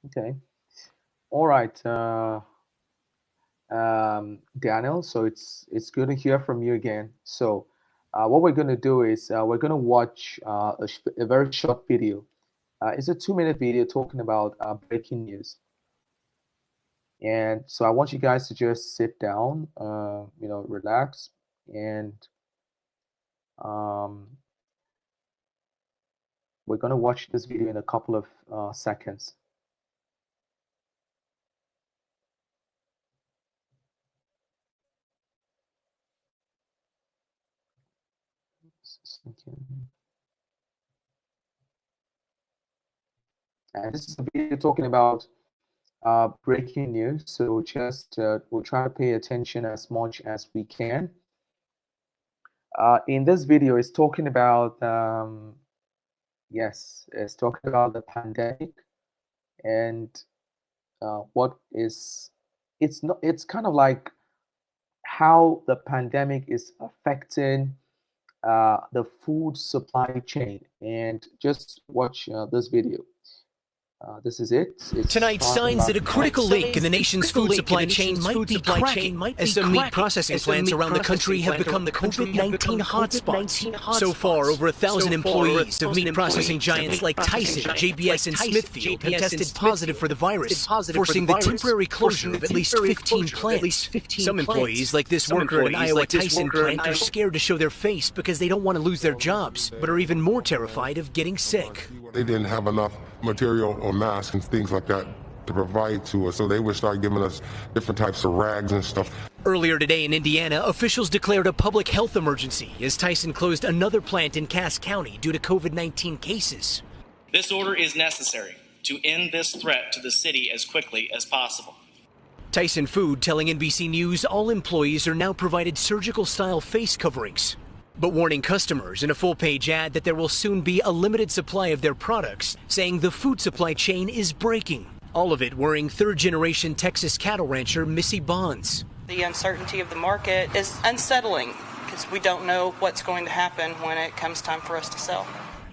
Okay. All right, Daniel. So it's good to hear from you again. So what we're going to do is we're going to watch a very short video. It's a 2-minute video talking about breaking news. And so I want you guys to just sit down, relax, and um, we're going to watch this video in a couple of seconds. And this is a video talking about breaking news. So just we'll try to pay attention as much as we can. In this video, it's talking about it's talking about the pandemic and it's kind of like how the pandemic is affecting the food supply chain. And just watch this video. This is it. Tonight, signs that a critical link in the nation's food supply chain might be cracking, as some meat processing plants around the country have become the COVID-19 hotspots. So far, over 1,000 employees of meat processing giants like Tyson, JBS, and Smithfield have tested positive for the virus, forcing the temporary closure of at least 15 plants. Some employees, like this worker at an Iowa Tyson plant, are scared to show their face because they don't want to lose their jobs, but are even more terrified of getting sick. They didn't have enough material or masks and things like that to provide to us, so they would start giving us different types of rags and stuff. Earlier today in Indiana, officials declared a public health emergency as Tyson closed another plant in Cass County due to COVID-19 cases. This order is necessary to end this threat to the city as quickly as possible. Tyson Food telling NBC News all employees are now provided surgical-style face coverings, but warning customers in a full-page ad that there will soon be a limited supply of their products, saying the food supply chain is breaking. All of it worrying third-generation Texas cattle rancher Missy Bonds. The uncertainty of the market is unsettling because we don't know what's going to happen when it comes time for us to sell.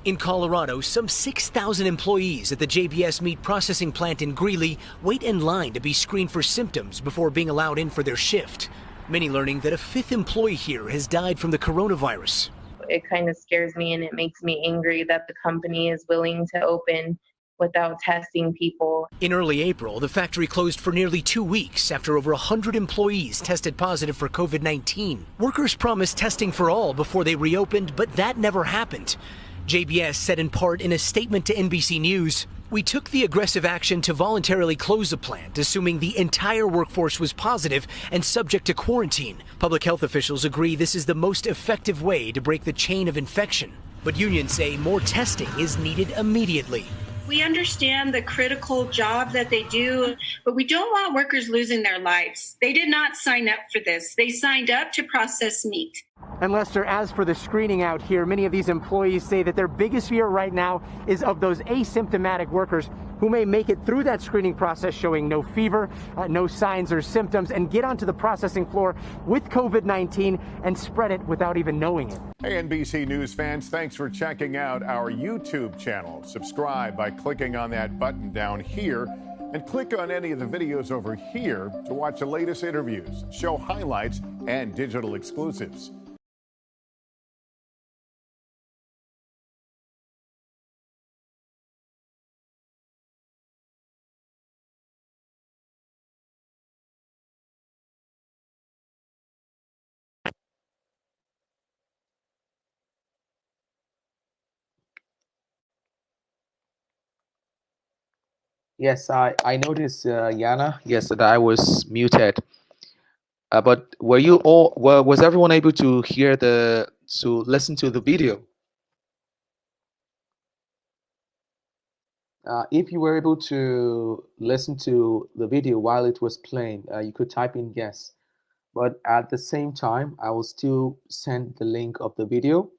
In Colorado, some 6,000 employees at the JBS meat processing plant in Greeley wait in line to be screened for symptoms before being allowed in for their shift. Many learning that a 5th employee here has died from the coronavirus. It kind of scares me, and it makes me angry that the company is willing to open without testing people. In early April, the factory closed for nearly 2 weeks after over 100 employees tested positive for COVID-19. Workers promised testing for all before they reopened, but that never happened. JBS said in part in a statement to NBC News, "We took the aggressive action to voluntarily close the plant, assuming the entire workforce was positive and subject to quarantine." Public health officials agree this is the most effective way to break the chain of infection. But unions say more testing is needed immediately. We understand the critical job that they do, but we don't want workers losing their lives. They did not sign up for this. They signed up to process meat. And Lester, as for the screening out here, many of these employees say that their biggest fear right now is of those asymptomatic workers who may make it through that screening process showing no fever, no signs or symptoms, and get onto the processing floor with COVID-19 and spread it without even knowing it. Hey, NBC News fans, thanks for checking out our YouTube channel. Subscribe by clicking on that button down here, and click on any of the videos over here to watch the latest interviews, show highlights, and digital exclusives. Yes, I noticed, Yana, yes, that I was muted. But were you all? Was everyone able to hear to listen to the video? If you were able to listen to the video while it was playing, you could type in yes. But at the same time, I will still send the link of the video,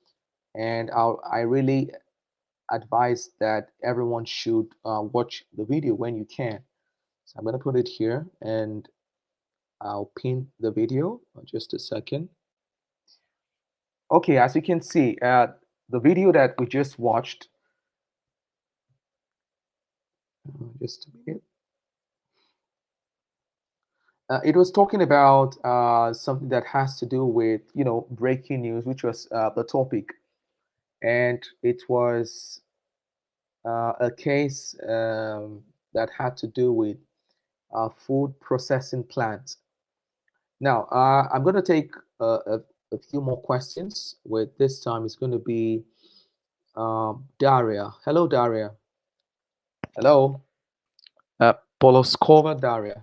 and I really advise that everyone should watch the video when you can. So I'm gonna put it here, and I'll pin the video. Just a second. Okay, as you can see, the video that we just watched. Just a minute. It was talking about something that has to do with, breaking news, which was the topic, and it was a case that had to do with food processing plants. Now, I'm going to take a few more questions. With this time, it's going to be Daria. Hello, Daria. Hello. Poloskova Daria.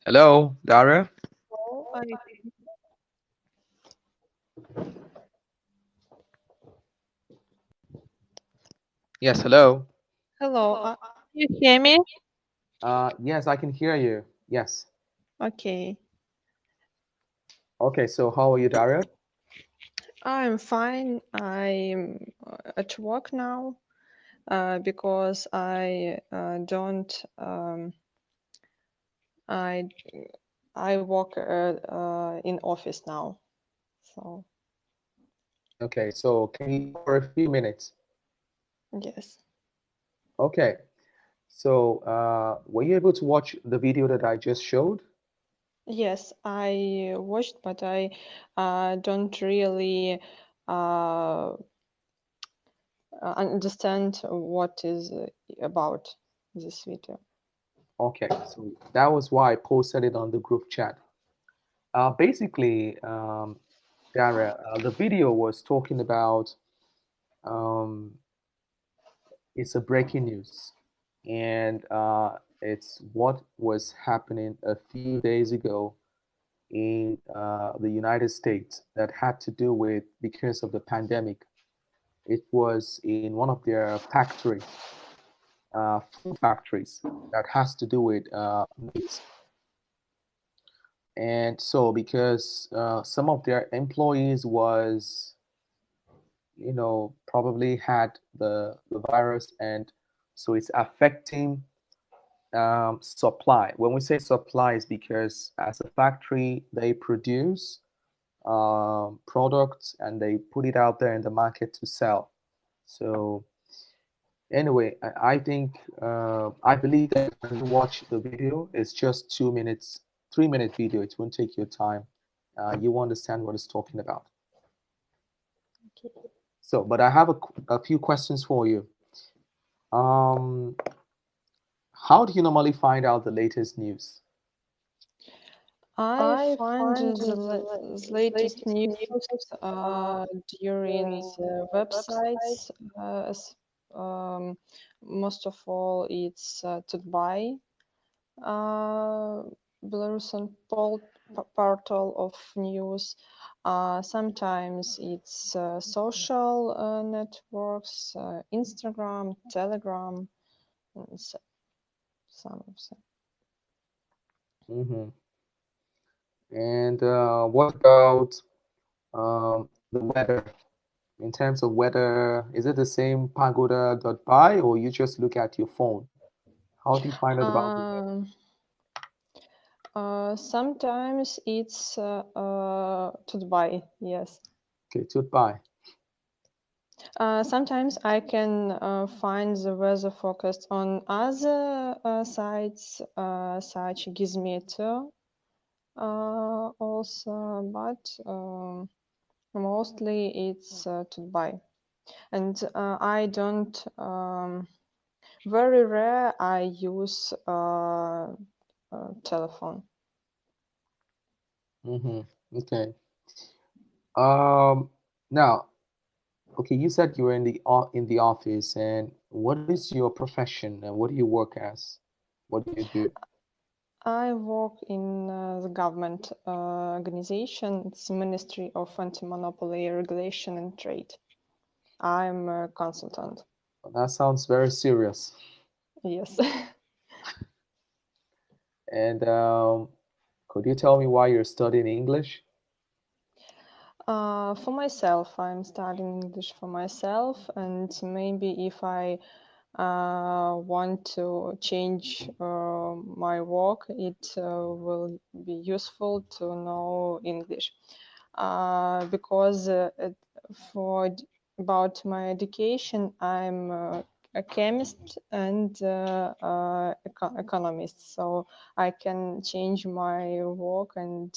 Hello, Daria. Yes, hello. Hello, you hear me? Yes, I can hear you. Yes. Okay. Okay, so how are you, Daria? I'm fine. I'm at work now because I don't. I work in office now. So. Okay, so can you for a few minutes? Yes. Okay, so were you able to watch the video that I just showed? Yes, I watched, but I don't really understand what is about this video. Okay, so that was why I posted it on the group chat. Basically, Daria, the video was talking about it's a breaking news, and it's what was happening a few days ago in the United States that had to do with because of the pandemic. It was in one of their factories, food factories, that has to do with meat. And so, because some of their employees was, probably had the virus, and so it's affecting supply. When we say supply, is because as a factory, they produce products and they put it out there in the market to sell. So anyway, I think I believe that when you watch the video, it's just 2 minutes, 3 minute video. It won't take your time. You understand what it's talking about. Okay. So, but I have a few questions for you. How do you normally find out the latest news? I find the latest news during the websites. Most of all, it's Tutbuy, Belarusian portal of news. Sometimes it's social networks, Instagram, Telegram, and some of them. Mm-hmm. And what about the weather? In terms of weather, is it the same pagoda.by, or you just look at your phone? How do you find out about the weather? Sometimes it's Tutbuy, yes. Okay, Tutbuy. Sometimes I can find the weather forecast on other sites such Gizmodo also, but mostly it's Tutbuy. And I don't, very rare I use telephone. Mm-hmm. Okay. Now, okay, you said you were in the office, and what is your profession and what do you work as? What do you do? I work in the government organization. It's Ministry of Anti-Monopoly Regulation and Trade. I'm a consultant. That sounds very serious. Yes. And could you tell me why you're studying English? For myself, I'm studying English for myself, and maybe if I want to change my work, it will be useful to know English. Because about my education, I'm a chemist and economist, so I can change my work, and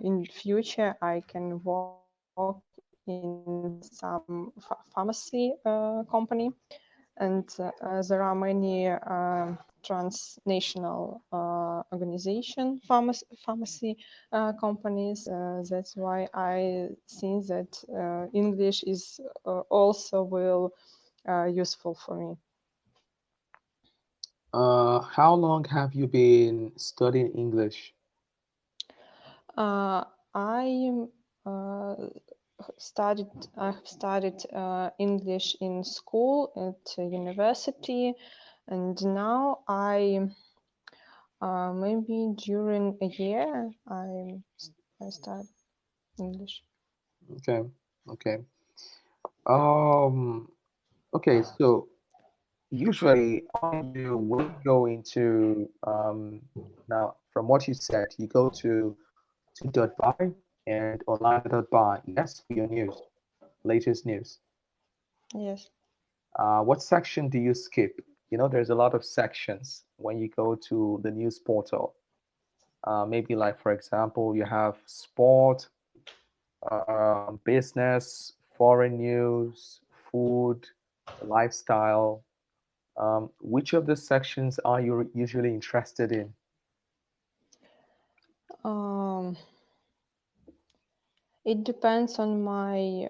in future I can work in some pharmacy company, and there are many transnational organization pharmacy companies. That's why I think that English is also will useful for me. How long have you been studying English? I have studied English in school, at university, and now I maybe during a year I start English. Okay, okay. Um, okay, so usually when you go into now from what you said, you go to t.buy and online.buy, yes, for your news, latest news. Yes. What section do you skip? You know, there's a lot of sections when you go to the news portal. Maybe like, for example, you have sport, business, foreign news, food, lifestyle. Which of the sections are you usually interested in? It depends on my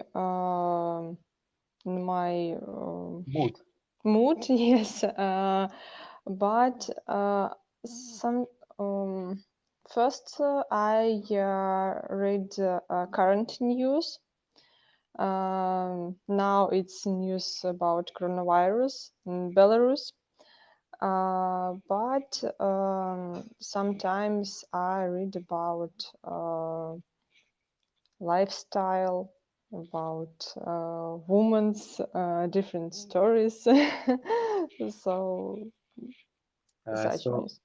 mood. Yes, but some first I read current news. Now it's news about coronavirus in Belarus. But sometimes I read about lifestyle, about women's different stories. So such So, news.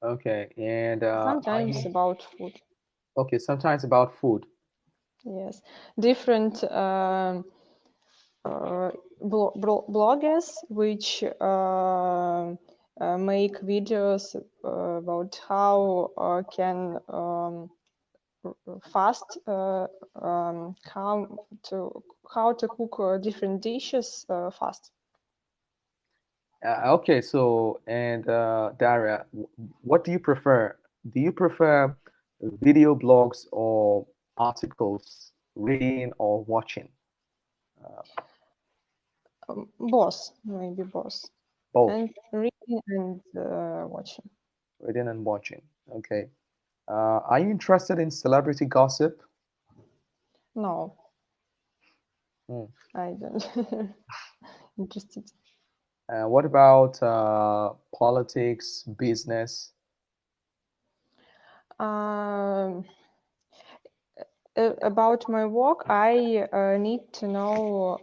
okay, and Sometimes about food. Okay, sometimes about food. Yes, different bloggers which make videos about how can fast how to cook different dishes fast. Okay, so and Daria, what do you prefer? Do you prefer video blogs or articles, reading or watching? Both, maybe both. Both. And reading and watching. Reading and watching. Okay. Are you interested in celebrity gossip? No. Hmm. I don't interested. What about politics, business? About my work, I need to know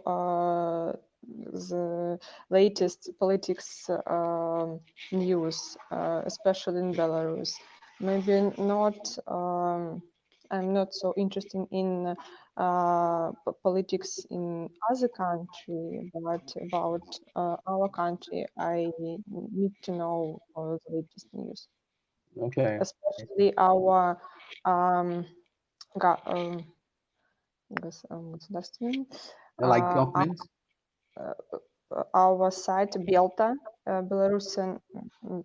the latest politics news, especially in Belarus. Maybe not. I'm not so interested in politics in other country, but about our country, I need to know the latest news. Okay. Especially our государственный, Like government? our site Belta,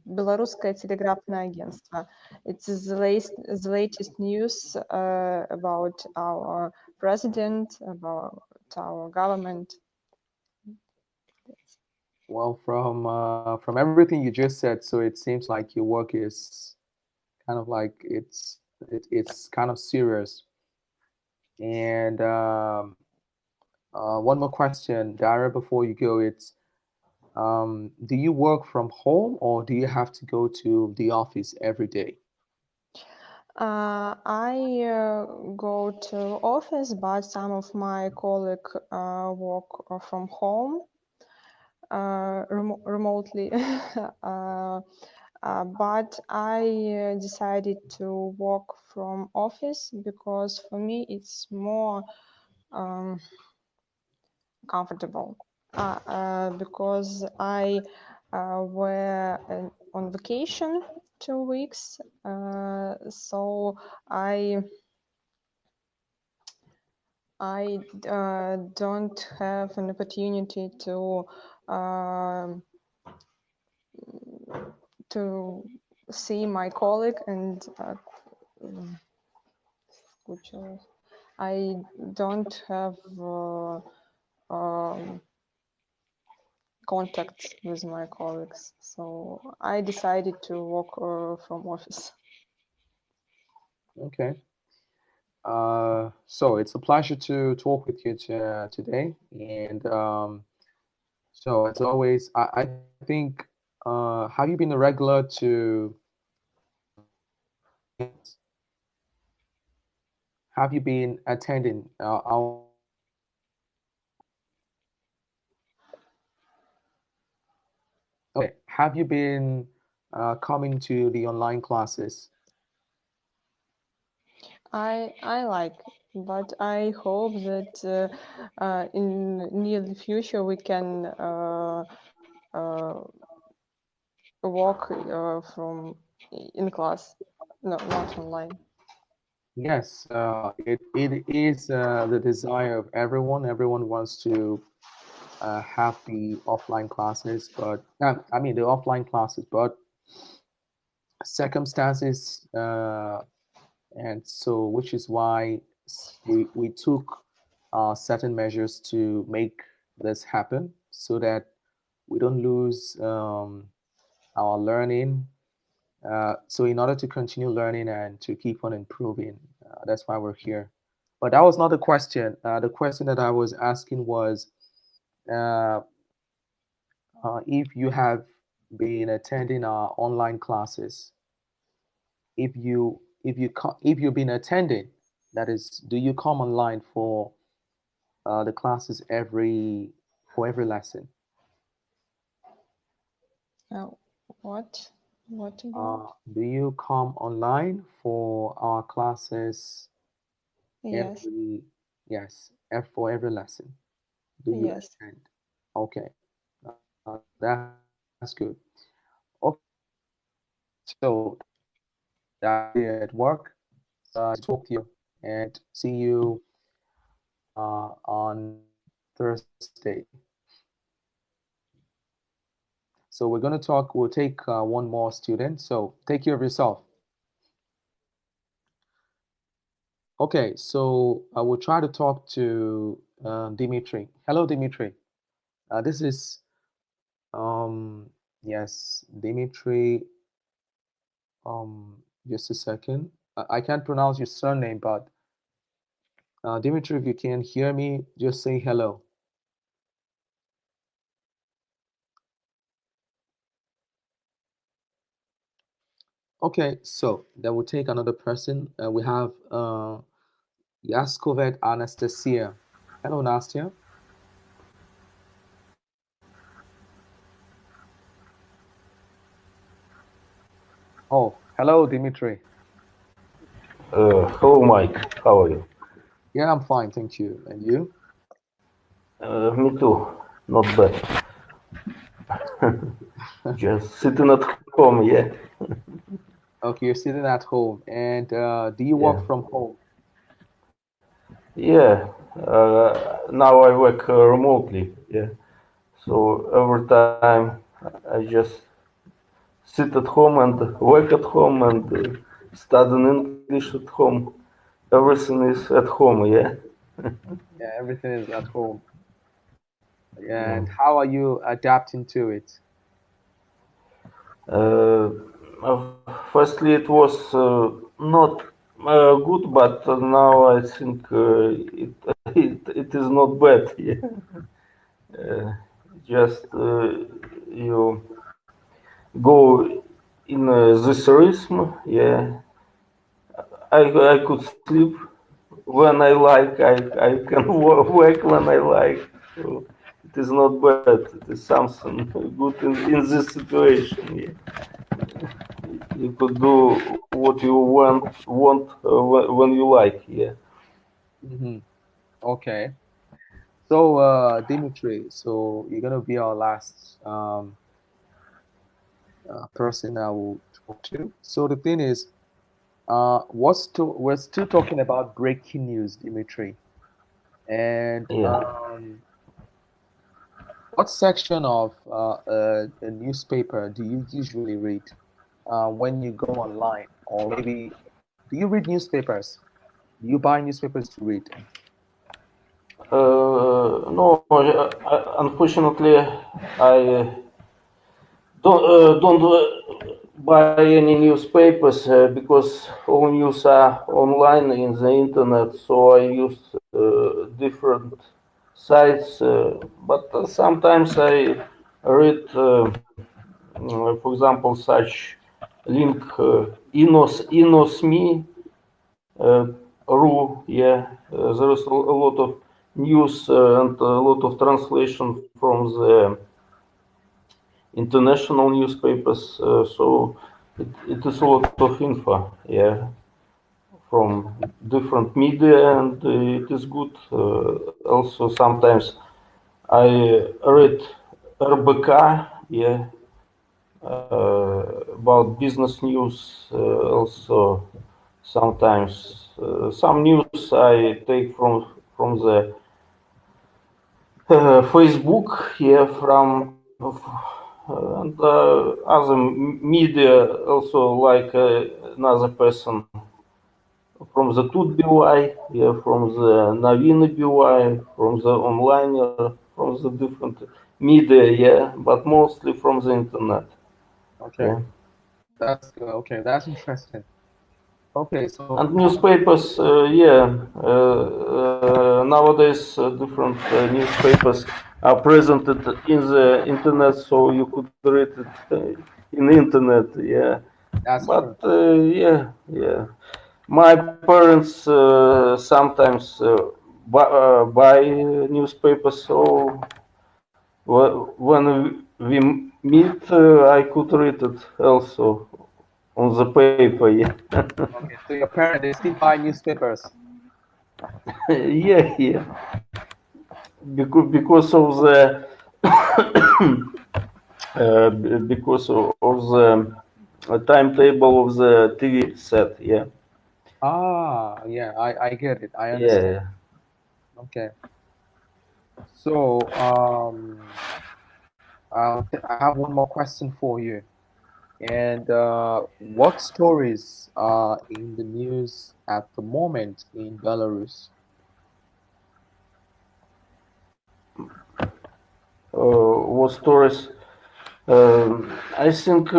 Белорусское телеграфное агентство. It's the latest news about our president, about our government. Well, from everything you just said, so it seems like your work is kind of like it's kind of serious. And one more question, Dara, before you go. It's do you work from home or do you have to go to the office every day? I go to office, but some of my colleagues work from home remotely. But I decided to work from office because for me it's more comfortable. Because I were on vacation 2 weeks, so I don't have an opportunity to see my colleague and I don't have contacts with my colleagues, so I decided to work from office. Okay. So it's a pleasure to talk with you today. And so as always, I think, have you been a regular to, have you been attending our, okay, have you been coming to the online classes? I like, but I hope that in near the future we can work from in class, no, not online. Yes, it is the desire of everyone. Everyone wants to have the offline classes, but I mean the offline classes, but circumstances, and so which is why we took certain measures to make this happen so that we don't lose our learning. So in order to continue learning and to keep on improving, that's why we're here. But that was not the question. The question that I was asking was uh, if you have been attending our online classes, if you've been attending, that is, do you come online for the classes for every lesson? What again? Do you come online for our classes Yes. yes, for every lesson? Do you Yes. attend? Okay, that's good. Okay, so that at work, talk to you and see you on Thursday. So we're going to talk, we'll take one more student. So take care of yourself. Okay, so I will try to talk to Dimitri. Hello, Dimitri. This is, yes, Dimitri. Just a second. I can't pronounce your surname, but Dimitri, if you can hear me, just say hello. Okay, so then we'll take another person. We have Yaskovet Anastasia. Hello, Nastia. Oh, hello, Dimitri. Hello, Mike. How are you? Yeah, I'm fine, thank you. And you? Me too. Not bad. Just sitting at home, yeah. Okay, you're sitting at home. And do you work from home? Yeah. Now I work remotely, yeah. So every time I just sit at home and work at home and study English at home. Everything is at home, yeah. Yeah, everything is at home. And how are you adapting to it? Firstly, it was not good, but now I think it is not bad. Yeah. Just you go in this rhythm. Yeah, I could sleep when I like. I can work when I like. So it is not bad. It is something good in this situation. Yeah. You could do what you want when you like. Yeah. Okay. So, Dimitri, so you're gonna be our last person I will talk to. So the thing is, we're still talking about breaking news, Dimitri. And what section of a newspaper do you usually read when you go online? Or maybe, do you read newspapers? Do you buy newspapers to read? No, unfortunately, I don't buy any newspapers because all news are online in the internet. So I use different sites, but sometimes I read, for example, such link inosmi ru. Yeah, there is a lot of news and a lot of translation from the international newspapers, so it is a lot of info, yeah, from different media, and it is good. Also, sometimes I read RBK, yeah, about business news. Also, sometimes some news I take from the Facebook, yeah, from and other media, also like another person from the Tut BY, yeah, from the Navina BY, from the online, from the different media, yeah, but mostly from the internet. Okay, Yeah. that's good. Okay, that's interesting. Okay, so And newspapers, yeah, nowadays different newspapers are presented in the internet, so you could read it in the internet, yeah. That's but yeah. My parents sometimes buy newspapers, so when we meet, I could read it also on the paper, yeah. okay, so your parents they still buy newspapers. Yeah. Because of the because of the timetable of the TV set, yeah. Yeah, I get it. I understand. Yeah. Okay. So, I have one more question for you. And what stories are in the news at the moment in Belarus? What stories? I think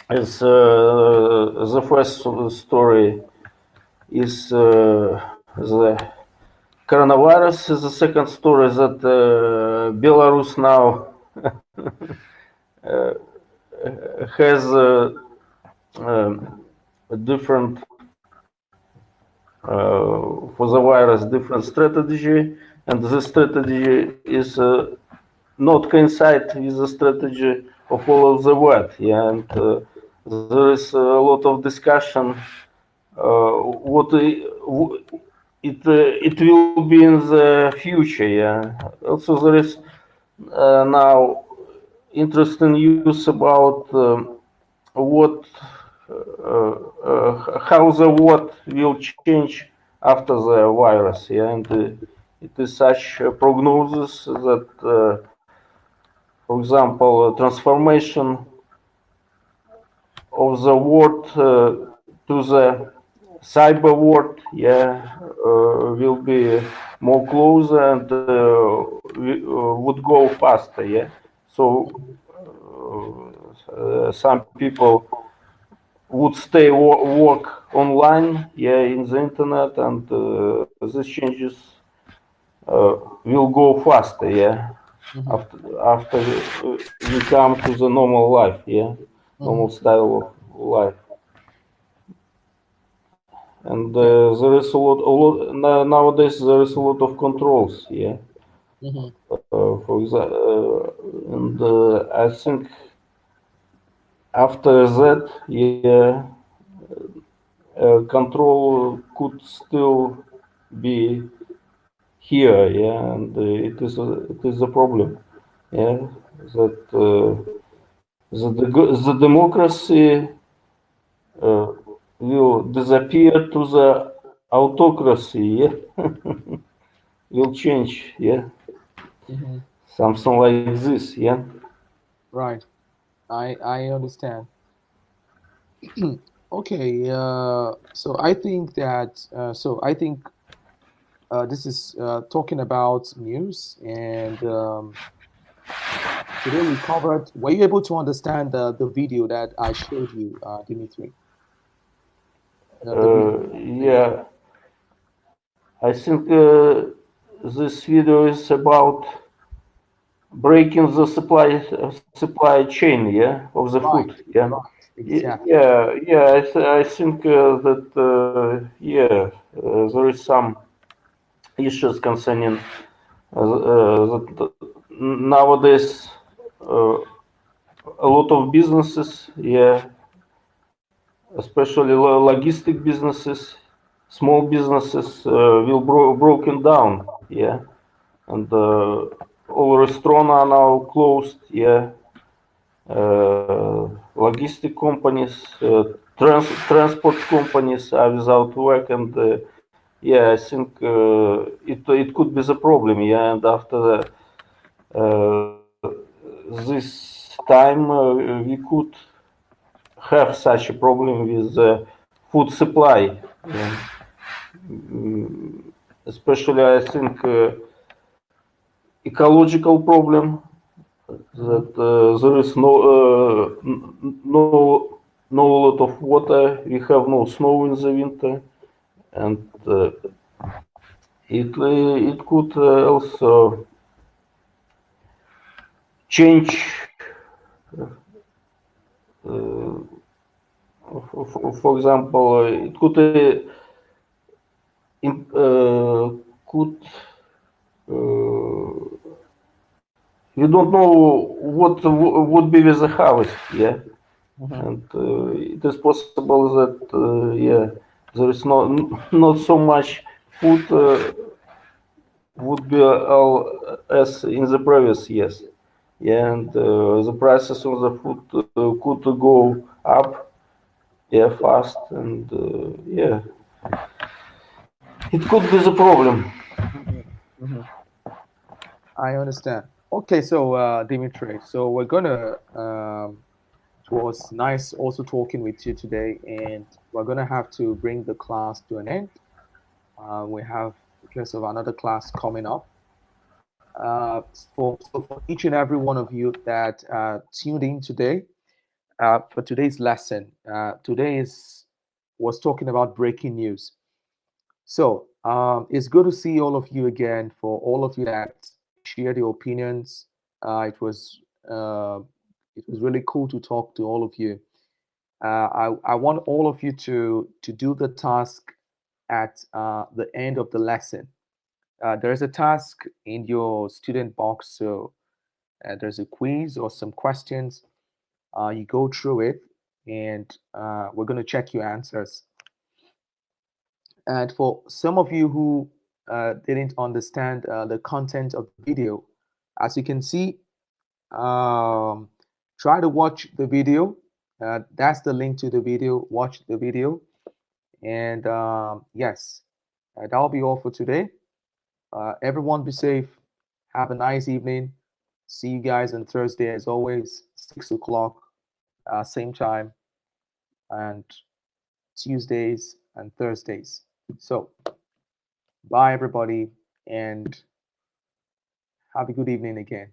it's the first story is the coronavirus. The second story is that Belarus now has a different for the virus different strategy, and this strategy is not coincide with the strategy of all of the world. Yeah, and there is a lot of discussion what it will be in the future. Yeah. Also, there is now interesting news about what how the world will change after the virus. Yeah, and it is such a prognosis that, for example, transformation of the world to the cyber world, yeah, will be more closer, and would go faster. Yeah, so some people would stay work online, yeah, in the internet, and these changes will go faster, yeah. After we come to the normal life, yeah, normal style of life. And there is a lot nowadays. There is a lot of controls, yeah. For example, and I think after that, yeah, control could still be here, yeah, and it is a problem, yeah, that the democracy will disappear to the autocracy, yeah, will change, yeah, something like this, yeah. Right. I understand. Okay. So I think that this is talking about news, and today we covered. Were you able to understand the video that I showed you, Dimitri? The video. Yeah, I think this video is about breaking the supply chain, yeah, of the Right. food, yeah. Right. Exactly. Yeah. I think that yeah, there is some issues concerning that nowadays a lot of businesses, yeah, especially logistic businesses, small businesses will broken down, yeah, and all restaurants are now closed, yeah. Logistic companies, transport companies are without work, and yeah, I think it could be the problem, yeah. And after this time, we could have such a problem with food supply, yeah. Especially I think ecological problem that there is no lot of water. We have no snow in the winter, and it could also change. For example, it could we don't know what would be with the harvest, yeah. And it is possible that yeah, there is not so much food would be all as in the previous years, yeah, and the prices of the food could go up, yeah, fast, and yeah, it could be the problem. I understand. Okay, so Dimitri, so we're gonna. It was nice also talking with you today, and we're gonna have to bring the class to an end. We have because of another class coming up. For each and every one of you that tuned in today for today's lesson, was talking about breaking news. So it's good to see all of you again. For all of you that shared your opinions, uh, it was really cool to talk to all of you. I want all of you to do the task at the end of the lesson. There's a task in your student box, so there's a quiz or some questions. You go through it, and we're going to check your answers. And for some of you who didn't understand the content of the video, as you can see, try to watch the video. That's the link to the video. Watch the video. And yes, that'll be all for today. Everyone be safe. Have a nice evening. See you guys on Thursday as always, 6 o'clock, same time, and Tuesdays and Thursdays. So, bye everybody, and Have a good evening again.